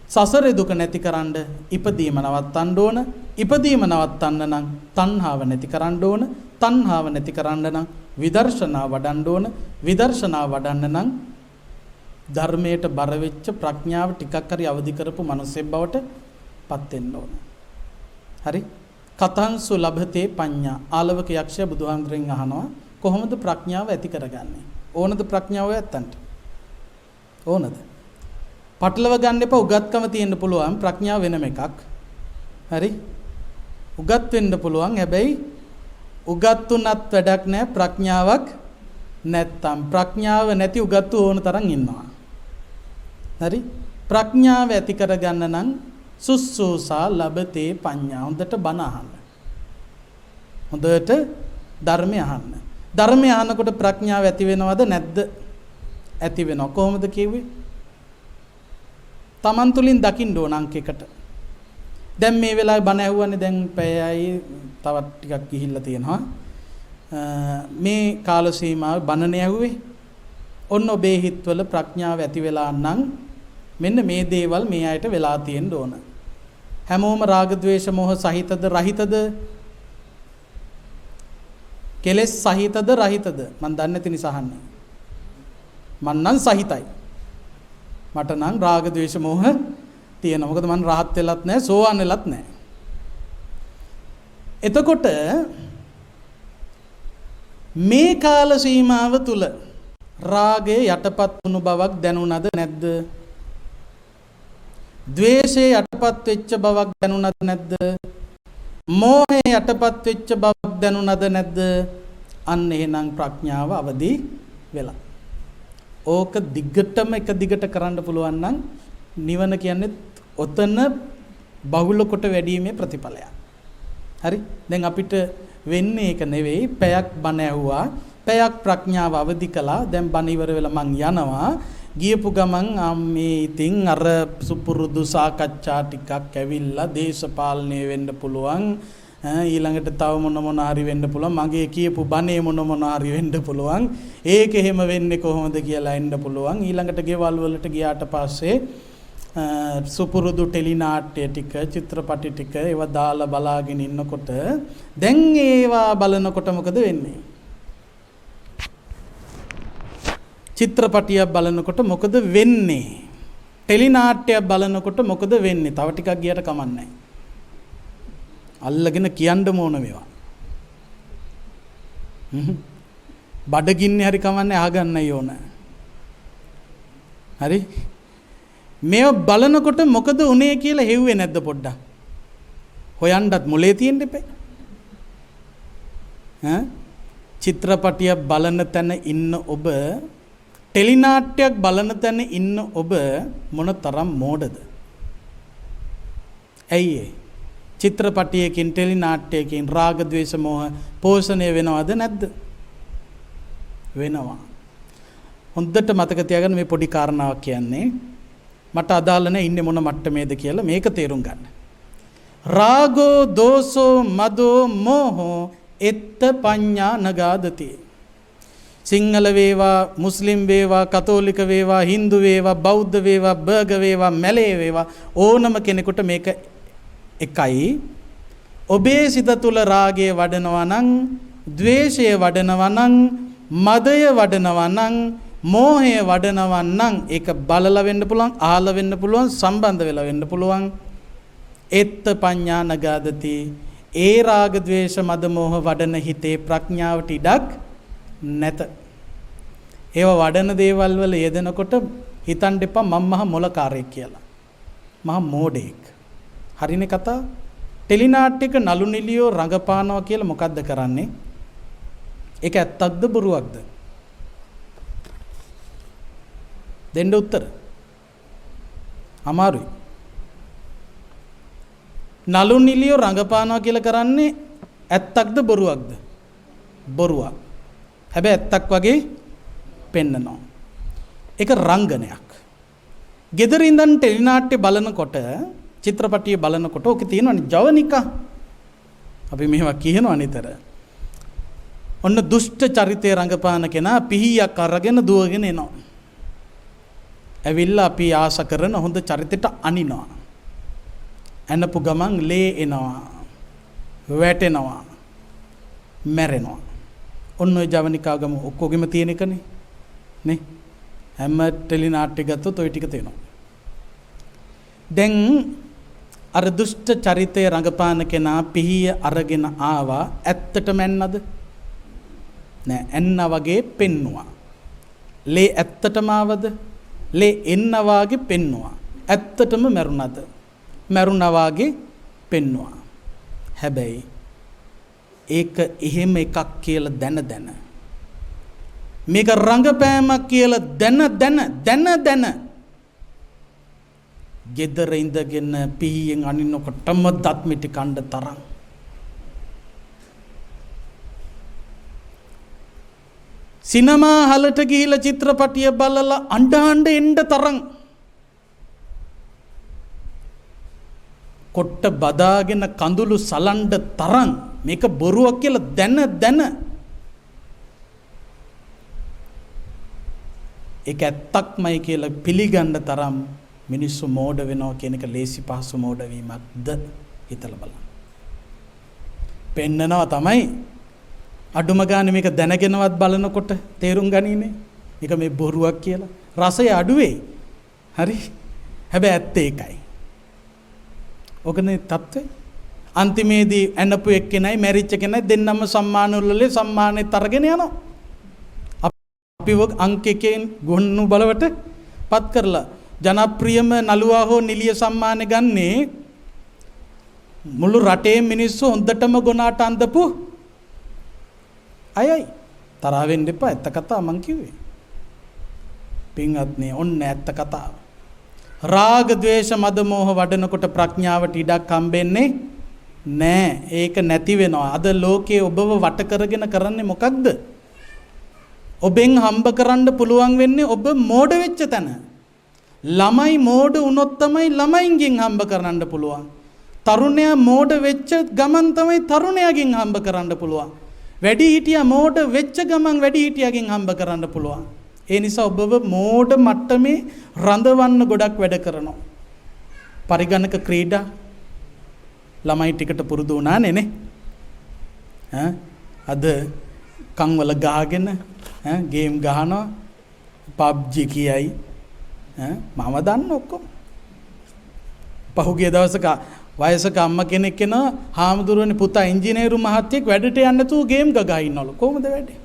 සසරේ දුක නැතිකරන්න ඉපදීම නවත්තන්න ඕන. ඉපදීම නවත්තන්න නම් තණ්හාව නැති කරන්න ඕන. තණ්හාව නැති කරන්න නම් විදර්ශනා වඩන්න ඕන. විදර්ශනා වඩන්න නම් ධර්මයට බර වෙච්ච ප්‍රඥාව ටිකක් හරි අවදි කරපු මිනිසෙක් බවට පත් වෙන්න ඕන. හරි? කතංසු ලබතේ පඤ්ඤා. ආලවක යක්ෂයා බුදුහාමුදුරෙන් අහනවා කොහොමද ප්‍රඥාව ඇති කරගන්නේ? ඕනද ප්‍රඥාව ඇත්තන්ට? ඕනද? පටලව ගන්න එපා. උගත්කම තියෙන්න පුළුවන්, ප්‍රඥාව වෙනම එකක්. හරි? උගත් වෙන්න පුළුවන්. හැබැයි උගත් උනත් වැඩක් නැහැ ප්‍රඥාවක් නැත්තම්. ප්‍රඥාව නැති උගත්තු ඕන තරම් ඉන්නවා. හරි? ප්‍රඥාව ඇති කරගන්න නම් සුස්සෝසා ලබතේ පඤ්ඤා. හොඳට බණ අහන්න. හොඳට ධර්මය අහන්න. ධර්මය අහනකොට ප්‍රඥාව ඇති වෙනවද නැද්ද? ඇති වෙනවා. කොහොමද කිව්වේ? තමන් තුලින් දකින්න ඕන අංකයකට. දැන් මේ වෙලාවේ බණ ඇහුවනේ දැන් පැයයි තවත් ටිකක් ගිහිල්ලා තියෙනවා. මේ කාල සීමාවේ බණන ඇහුවේ ඔන්න ඔබේ හිතවල ප්‍රඥාව ඇති වෙලා නම් මෙන්න මේ දේවල් මේ අයට වෙලා තියෙන්න ඕන. හැමෝම රාග ద్వේෂ මොහ සහිතද රහිතද? කෙලෙස් සහිතද රහිතද? මන් දන්නේ නැති නිසා අහන්නේ. මන් නම් සහිතයි. මට නම් රාග ద్వේෂ මොහ තියෙනවා. මොකද මන් රහත් වෙලත් නැහැ, සෝවාන් වෙලත් නැහැ. එතකොට මේ කාල සීමාව තුල රාගයේ යටපත් වුණු බවක් දැනුණාද නැද්ද? ද්වේෂයේ යටපත් වෙච්ච බවක් දැනුණාද නැද්ද? මෝහයේ යටපත් වෙච්ච බවක් දැනුණාද නැද්ද? අන්න එහෙනම් ප්‍රඥාව අවදි වෙලා. ඕක දිගටම එක දිගට කරන්න පුළුවන් නම් නිවන කියන්නේ ඔතන බහුල කොට වැඩිීමේ ප්‍රතිඵලයක්. හරි? දැන් අපිට වෙන්නේ ඒක නෙවෙයි. පැයක් බණ ඇහුවා. පැයක් ප්‍රඥාව අවදි කළා. දැන් බණ ඉවර වෙලා මං යනවා. ගියපු ගමන් මේ ඉතින් අර සුපුරුදු සාකච්ඡා ටිකක් ඇවිල්ලා දේශපාලනය වෙන්න පුළුවන්. ඊළඟට තව මොන හරි වෙන්න පුළුවන්. මගේ කියපු බණේ මොන හරි වෙන්න පුළුවන්. ඒක එහෙම වෙන්නේ කොහොමද කියලා එන්න පුළුවන්. ඊළඟට ගෙවල් වලට ගියාට පස්සේ සුපුරුදු ටෙලි නාට්‍ය ටික චිත්‍රපටි ටික ඒවා දාලා බලාගෙන ඉන්නකොට දැන් ඒවා බලනකොට මොකද වෙන්නේ? චිත්‍රපටියක් බලනකොට මොකද වෙන්නේ? ටෙලි නාට්‍යයක් බලනකොට මොකද වෙන්නේ? තව ටිකක් ගියට කමන්නේ. අල්ලගෙන කියන්න ඕන මේවා. බඩගින්නේ හරි කමන්නේ අහගන්නයි ඕන. හරි? මේව බලනකොට මොකද උනේ කියලා හෙව්වේ නැද්ද පොඩ්ඩක්? හොයන්නත් මොලේ තියෙන්න එපේ. චිත්‍රපටියක් බලන තැන ඉන්න ඔබ ටෙලි නාට්‍යයක් බලන තැන ඉන්න ඔබ මොන තරම් මෝඩද? ඇයි ඒ? චිත්‍රපටියකින් ටෙලි නාට්‍යයකින් රාග ద్వේෂ මොහ පෝෂණය වෙනවද නැද්ද? වෙනවා. හොඳට මතක තියාගන්න මේ පොඩි කාරණාවක් කියන්නේ මට අදාළ නැහැ ඉන්නේ මොන මට්ටමේද කියලා මේක තේරුම් ගන්න. රාගෝ දෝසෝ මදෝ මෝහෝ එත්ත පඤ්ඤා නගාදති. සිංහල වේවා මුස්ලිම් වේවා කතෝලික වේවා හින්දු වේවා බෞද්ධ වේවා බර්ග වේවා මැලේ වේවා ඕනම කෙනෙකුට මේක එකයි. ඔබේ සිත තුළ රාගය වඩනවා නම් ද්වේෂය වඩනවා නම් මදය වඩනවා නම් මෝහය වඩනවා නම් ඒක බලලා වෙන්න පුළුවන් අහලා වෙන්න පුළුවන් සම්බන්ධ වෙලා වෙන්න පුළුවන්. එත්ත පඤ්ඤා නගාදති. ඒ රාග ద్వේෂ මද මෝහ වඩන හිතේ ප්‍රඥාවට ඉඩක් නැත. ඒව වඩන දේවල් වල යෙදෙනකොට හිතන්න එපා මම මහ මොලකාරයෙක් කියලා. මහ මෝඩෙක්. හරිනේ කතා. ටෙලි නාට්‍යයක නළු නිළියෝ රඟපානවා කියලා මොකද්ද කරන්නේ? ඒක ඇත්තක්ද බොරුවක්ද? දෙන්න උත්තර. අමාරුයි. නළු නිළියෝ රඟපානවා කියලා කරන්නේ ඇත්තක්ද බොරුවක්ද? බොරුවක්. හැබැයි ඇත්තක් වගේ පෙන්නනවා. ඒක රංගනයක්. ගෙදර ඉඳන් ටෙලි නාට්‍ය බලනකොට චිත්‍රපටිය බලනකොට ඔකේ තියෙනවනේ ජවනිකා. අපි මේවා කියනවා නිතර. ඔන්න දුෂ්ට චරිතය රඟපාන කෙනා පිහියක් අරගෙන දුවගෙන එනවා. ඇවිල්ලා අපි ආස කරන හොඳ චරිතයට අනිනවා. එනපු ගමන් ලේ එනවා. වැටෙනවා. මැරෙනවා. ඔන්න ඔය ජවනිකා ගම ඔක්කොගෙම තියෙන එකනේ. නේ? හැම ටෙලි නාට්‍ය ගත්තොත් ඔය ටික තියෙනවා. දැන් අර දුෂ්ට චරිතය රඟපාන කෙනා පිහිය අරගෙන ආවා. ඇත්තටම එන්නද? නෑ, එන්න වගේ පෙන්නවා. ලේ ඇත්තටම ආවද? ලේ එන්න වාගේ පෙන්නවා. ඇත්තටම මැරුණාද? මැරුණා වාගේ පෙන්නවා. හැබැයි ඒක එහෙම එකක් කියලා දැන මේක රංගපෑමක් කියලා දැන ගෙදර ඉඳගෙන පිහියෙන් අනිනකොටම දත් මිටි කණ්ඩ තරම් සිනමා හලට ගිහිලා චිත්‍රපටිය බලලා අඬ එන්න තරම් කොට්ට බදාගෙන කඳුළු සලන්ඩ තරම් මේක බොරුවක් කියලා දැන ඒක ඇත්තක්මයි කියලා පිළිගන්න තරම් මිනිස්සු මෝඩ වෙනවා කියන එක ලේසි පහසු මෝඩ වීමක්ද හිතලා බලන්න. පෙන්නනවා තමයි අඩුම ගානේ මේක දැනගෙනවත් බලනකොට තේරුම් ගනින්නේ. මේක මේ බොරුවක් කියලා. රසය අඩු වෙයි. හරි. හැබැයි ඇත්ත ඒකයි. ඔකනේ தත්ත්වය. අන්තිමේදී ඇනපු එක්කෙනයි මැරිච්ච කෙනයි දෙන්නම සම්මාන උළෙලේ සම්මානෙත් අරගෙන යනවා. අපිව අංක එකෙන් ගොන්නු බලවට පත් කරලා ජනප්‍රියම නළුවා හෝ නිලිය සම්මානෙ ගන්නේ මුළු රටේ මිනිස්සු හොඳටම ගොනාට අඳපු අයයි. තරහ වෙන්න එපා. ඇත්ත කතාව මං කිව්වේ. පින්වත්නි ඔන්න ඇත්ත කතාව. රාග ద్వේෂ මද මෝහ වඩනකොට ප්‍රඥාවට ඉඩක් හම්බෙන්නේ නෑ. ඒක නැති වෙනවා. අද ලෝකයේ ඔබව වට කරගෙන කරන්නේ මොකක්ද? ඔබෙන් හම්බ කරන්න පුළුවන් වෙන්නේ ඔබ මෝඩ වෙච්ච තැන. ළමයි මෝඩ වුණොත් තමයි ළමයින්ගෙන් හම්බ කරන්න පුළුවන්. තරුණයා මෝඩ වෙච්ච ගමන් තමයි තරුණයාගෙන් හම්බ කරන්න පුළුවන්. වැඩිහිටියා මෝඩ වෙච්ච ගමන් වැඩිහිටියාගෙන් හම්බ කරන්න පුළුවන්. ඒ නිසා ඔබව මෝඩ මට්ටමේ රඳවන්න ගොඩක් වැඩ කරනවා. පරිගණක ක්‍රීඩා ළමයි ටිකට පුරුදු වුණානේ නේ. අද කන් වල ගහගෙන ගේම් ගහනවා PUBG කියයි. මම දන්න ඔක්කොම. පහුගිය දවසක වයසක අම්මා කෙනෙක් එනවා හාමුදුරුවනේ පුතා ඉංජිනේරු මහත්තයෙක් වැඩට යන්න නැතුව ගේම් ගගා ඉන්නවලු. කොහොමද වැඩේ?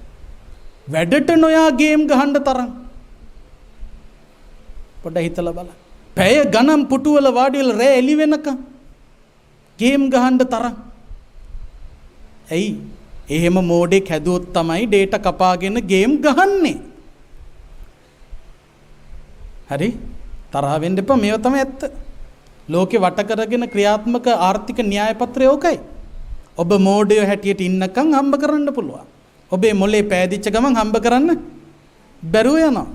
වැඩට නොයා ගේම් ගහන්න තරම්. පොඩ්ඩක් හිතලා බලන්න. පැය ගණන් පුටුවල වාඩි වෙලා රෑ එළි වෙනකම් ගේම් ගහන්න තරම්. ඇයි? එහෙම මෝඩෙක් හැදුවොත් තමයි ඩේටා කපාගෙන ගේම් ගහන්නේ. හරි? තරහ වෙන්න එපා. මේව තමයි ඇත්ත. ලෝකේ වට කරගෙන ක්‍රියාත්මක ආර්ථික න්‍යාය පත්‍රය ඕකයි. ඔබ මෝඩයෝ හැටියට ඉන්නකම් හම්බ කරන්න පුළුවන්. ඔබේ මොලේ පෑදිච්ච ගමන් හම්බ කරන්න බැරුව යනවා.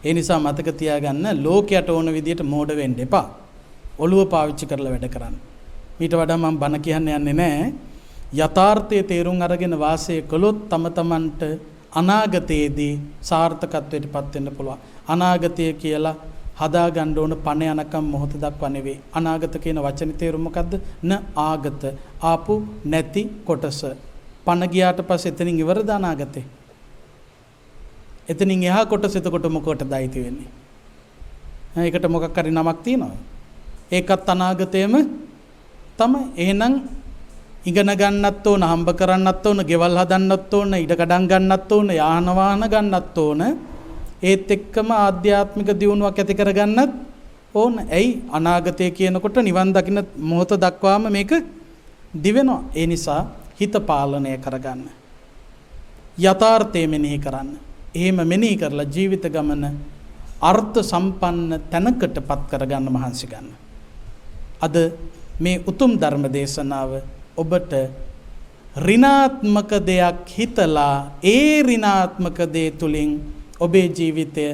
ඒ නිසා මතක තියාගන්න ලෝකයට ඕන විදියට මෝඩ වෙන්න එපා. ඔළුව පාවිච්චි කරලා වැඩ කරන්න. ඊට වඩා මම බන කියන්න යන්නේ නැහැ. යථාර්ථයේ තේරුම් අරගෙන වාසය කළොත් තම තමන්ට අනාගතයේදී සාර්ථකත්වයට පත් වෙන්න පුළුවන්. අනාගතය කියලා හදාගන්න ඕන පණ යනකම් මොහොත දක්වා නෙවෙයි. අනාගත කියන වචනේ තේරුම මොකද්ද? න ආගත ආපු නැති කොටස. පණ ගියාට පස්සේ එතනින් ඉවරද අනාගතේ? එතනින් එහා කොටස එතකොට මොකටද අයිති වෙන්නේ? ඒකට මොකක් හරි නමක් තියෙනවද? ඒකත් අනාගතයේම තමයි. එහෙනම් ඉගෙන ගන්නත් ඕන, හම්බ කරන්නත් ඕන, ගෙවල් හදන්නත් ඕන, ඉඩ කඩම් ගන්නත් ඕන, යාන වාහන ගන්නත් ඕන. ඒත් එක්කම ආධ්‍යාත්මික දියුණුවක් ඇති කරගන්නත් ඕන. ඇයි? අනාගතය කියනකොට නිවන් දකින්න මොහොත දක්වාම මේක දිවෙනවා. ඒ නිසා හිත පාලනය කරගන්න. යථාර්ථය මෙනෙහි කරන්න. එහෙම මෙනෙහි කරලා ජීවිත ගමන අර්ථ සම්පන්න තැනකටපත් කරගන්න මහන්සි ගන්න. අද මේ උතුම් ධර්ම දේශනාව ඔබට ඍණාත්මක දෙයක් හිතලා ඒ ඍණාත්මක දේ තුලින් ඔබේ ජීවිතය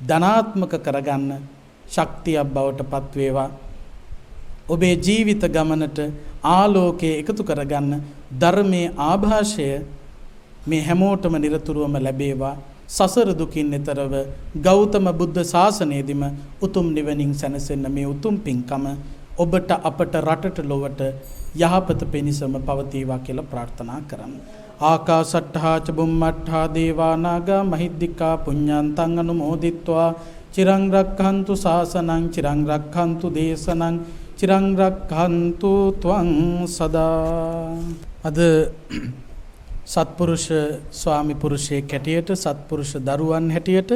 ධනාත්මක කරගන්න ශක්තියක් බවට පත් වේවා. ඔබේ ජීවිත ගමනට ආලෝකයේ එකතු කරගන්න ධර්මයේ ආభాෂය මේ හැමෝටම නිරතුරුවම ලැබේවා. සසර දුකින් එතරව ගෞතම බුද්ධ ශාසනයේදීම උතුම් නිවනින් සැනසෙන්න මේ උතුම් පින්කම ඔබට අපට රටට ලොවට යහපත පිණිසම පවතිවා කියලා ප්‍රාර්ථනා කරන්න. ආකාසට්ඨා ච බුම්මට්ඨා දේවා නාග මහිද්దికා පුඤ්ඤාන්තං අනුමෝදිත්වා චිරං රක්ඛන්තු ශාසනං චිරං රක්ඛන්තු දේශනං චිරං රක්ඛන්තු ත්වං සදා. අද සත්පුරුෂ ස්වාමි පුරුෂයෙක් හැටියට, සත්පුරුෂ දරුවන් හැටියට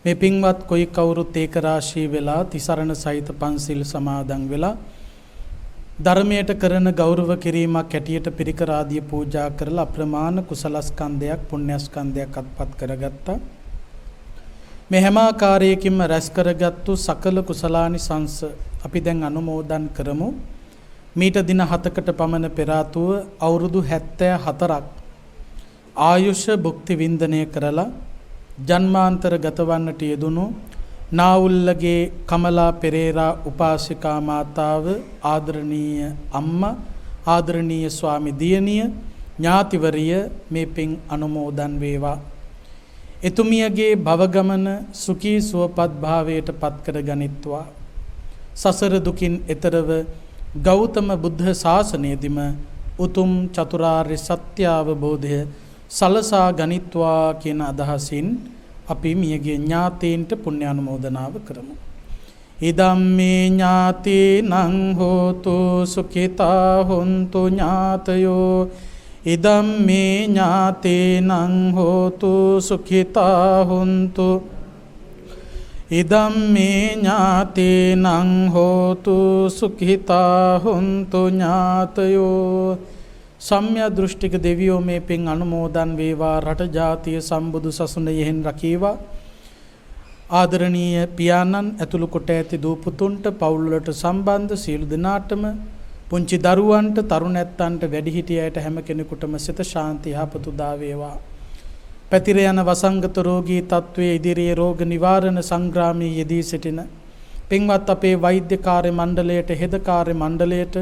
මේ පින්වත් කොයි කවුරුත් ඒක රාශී වෙලා තිසරණ සහිත පන්සිල් සමාදන් වෙලා ධර්මයට කරන ගෞරව කිරීමක් හැටියට පිරිකර ආදිය පූජා කරලා අප්‍රමාණ කුසලස්කන්ධයක් පුණ්‍යස්කන්ධයක් අත්පත් කරගත්තා. මේ හැම ආකාරයකින්ම රැස් කරගත්තු සකල කුසලානිසංස අපි දැන් අනුමෝදන් කරමු. මීට දින 7කට පමණ පෙර ආතුව අවුරුදු 74ක් ආයුෂ භුක්ති වින්දනය කරලා ජන්මාන්තර ගතවන්නට යෙදුණු නාවුල්ලගේ කමලා පෙරේරා උපාසිකා මාතාව, ආදරණීය අම්මා, ආදරණීය ස්වාමි දියණිය, ඥාතිවරිය මේ පින් අනුමෝදන් වේවා. එතුමියගේ භවගමන සුඛී සුවපත් භාවයට පත් කර ගනිත්වා. සසර දුකින් එතරව ගෞතම බුද්ධ ශාසනයේදීම උතුම් චතුරාර්ය සත්‍ය අවබෝධය සලසා ගනිත්වා කියන අදහසින් අපි මියගේ ඥාතීන්ට පුණ්‍යානුමෝදනාව කරමු. ඉදම්මේ ඥාතිනං හෝතු සුඛිතා හොන්තු ඥාතයෝ ඉදම්මේ ඥාතිනං හෝතු සුඛිතා හොන්තු ඉදම්මේ ඥාතිනං හෝතු සුඛිතා හොන්තු ඥාතයෝ. සම්්‍ය දෘෂ්ටික දෙවියෝ මේ පින් අනුමෝදන් වේවා. රට ජාතිය සම්බුදු සසුන යෙහෙන් රකීවා. ආදරණීය පියාණන් ඇතුළු කොට ඇති දූ පුතුන්ට පවුල්වලට සම්බන්ධ සියලු දෙනාටම පුංචි දරුවන්ට තරුණැත්තන්ට වැඩිහිටියයට හැම කෙනෙකුටම සිත ශාන්ති යහපත උදා වේවා. පැතිර යන වසංගත රෝගී තත්වයේ ඉදිරියේ රෝග නිවාරණ සංග්‍රාමයේ යෙදී සිටින පින්වත් අපේ වෛද්‍ය කාර්ය මණ්ඩලයට හෙද කාර්ය මණ්ඩලයට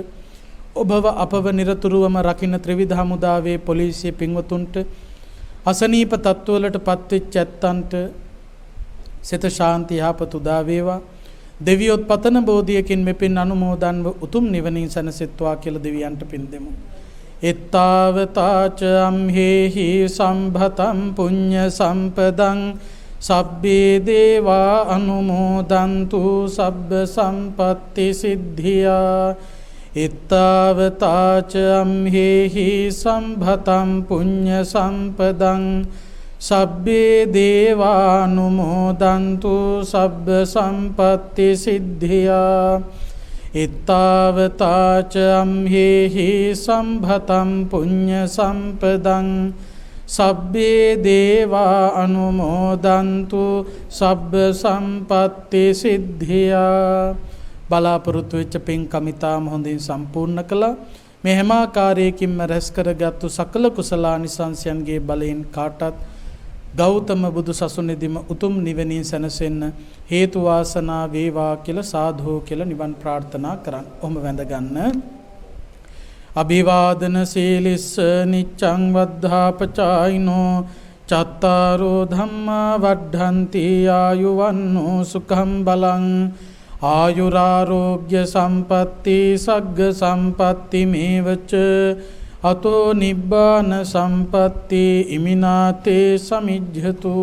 ඔබව අපව නිරතුරුවම රකින්න ත්‍රිවිධ හමුදාවේ පොලිසිය පින්වතුන්ට අසනීප තත්ත්වවලට පත්වෙච්ච ඇත්තන්ට සිත ශාන්ති යහපත උදා වේවා. දෙවියොත් පතන බෝධියකින් මෙපින් අනුමෝදන්ව උතුම් නිවනින් සැනසෙත්වා කියලා දෙවියන්ට පින් දෙමු. එත්තාවතාච අම්හෙහි සම්භතම් පුඤ්ඤ සම්පදං සබ්බේ දේවා අනුමෝදන්තු සබ්බ සම්පත්ති සිද්ධියා. එත්තාවතාච අම්හෙහි සම්භතම් පුඤ්ඤ සම්පදං සබ්බේ දේවානුමෝදන්තු සබ්බ සම්පත්ති සිද්ධියා. එත්තාවතාච අම්හෙහි සම්භතම් පුඤ්ඤ සම්පදං සබ්බේ දේවානුමෝදන්තු සබ්බ සම්පත්ති සිද්ධියා. බලාපොරොත්තු වෙච්ච පින්කම් ඉතාම හොඳින් සම්පූර්ණ කළා. මේ හැම ආකාරයකින්ම රැස් කරගත්තු සකල කුසලානිසංසයන්ගේ බලයෙන් කාටත් ගෞතම බුදු සසුනේදීම උතුම් නිවනින් සැනසෙන්න හේතු වාසනා වේවා කියලා සාදු කියලා නිවන් ප්‍රාර්ථනා කරන්න. ඔහොම වැඳ ගන්න. අභිවාදන සීලිස්ස නිච්ඡං වද්ධාපචායිනෝ චත්තාරෝ ධම්මා වඩ්ඩන්ති ආයුවන්නෝ සුඛං බලං ආයුරාරෝග්‍ය සම්පatti සග්ග සම්පatti මේවච අතෝ නිබ්බාන සම්පatti ඉමිනාතේ සමිජ්ජතු.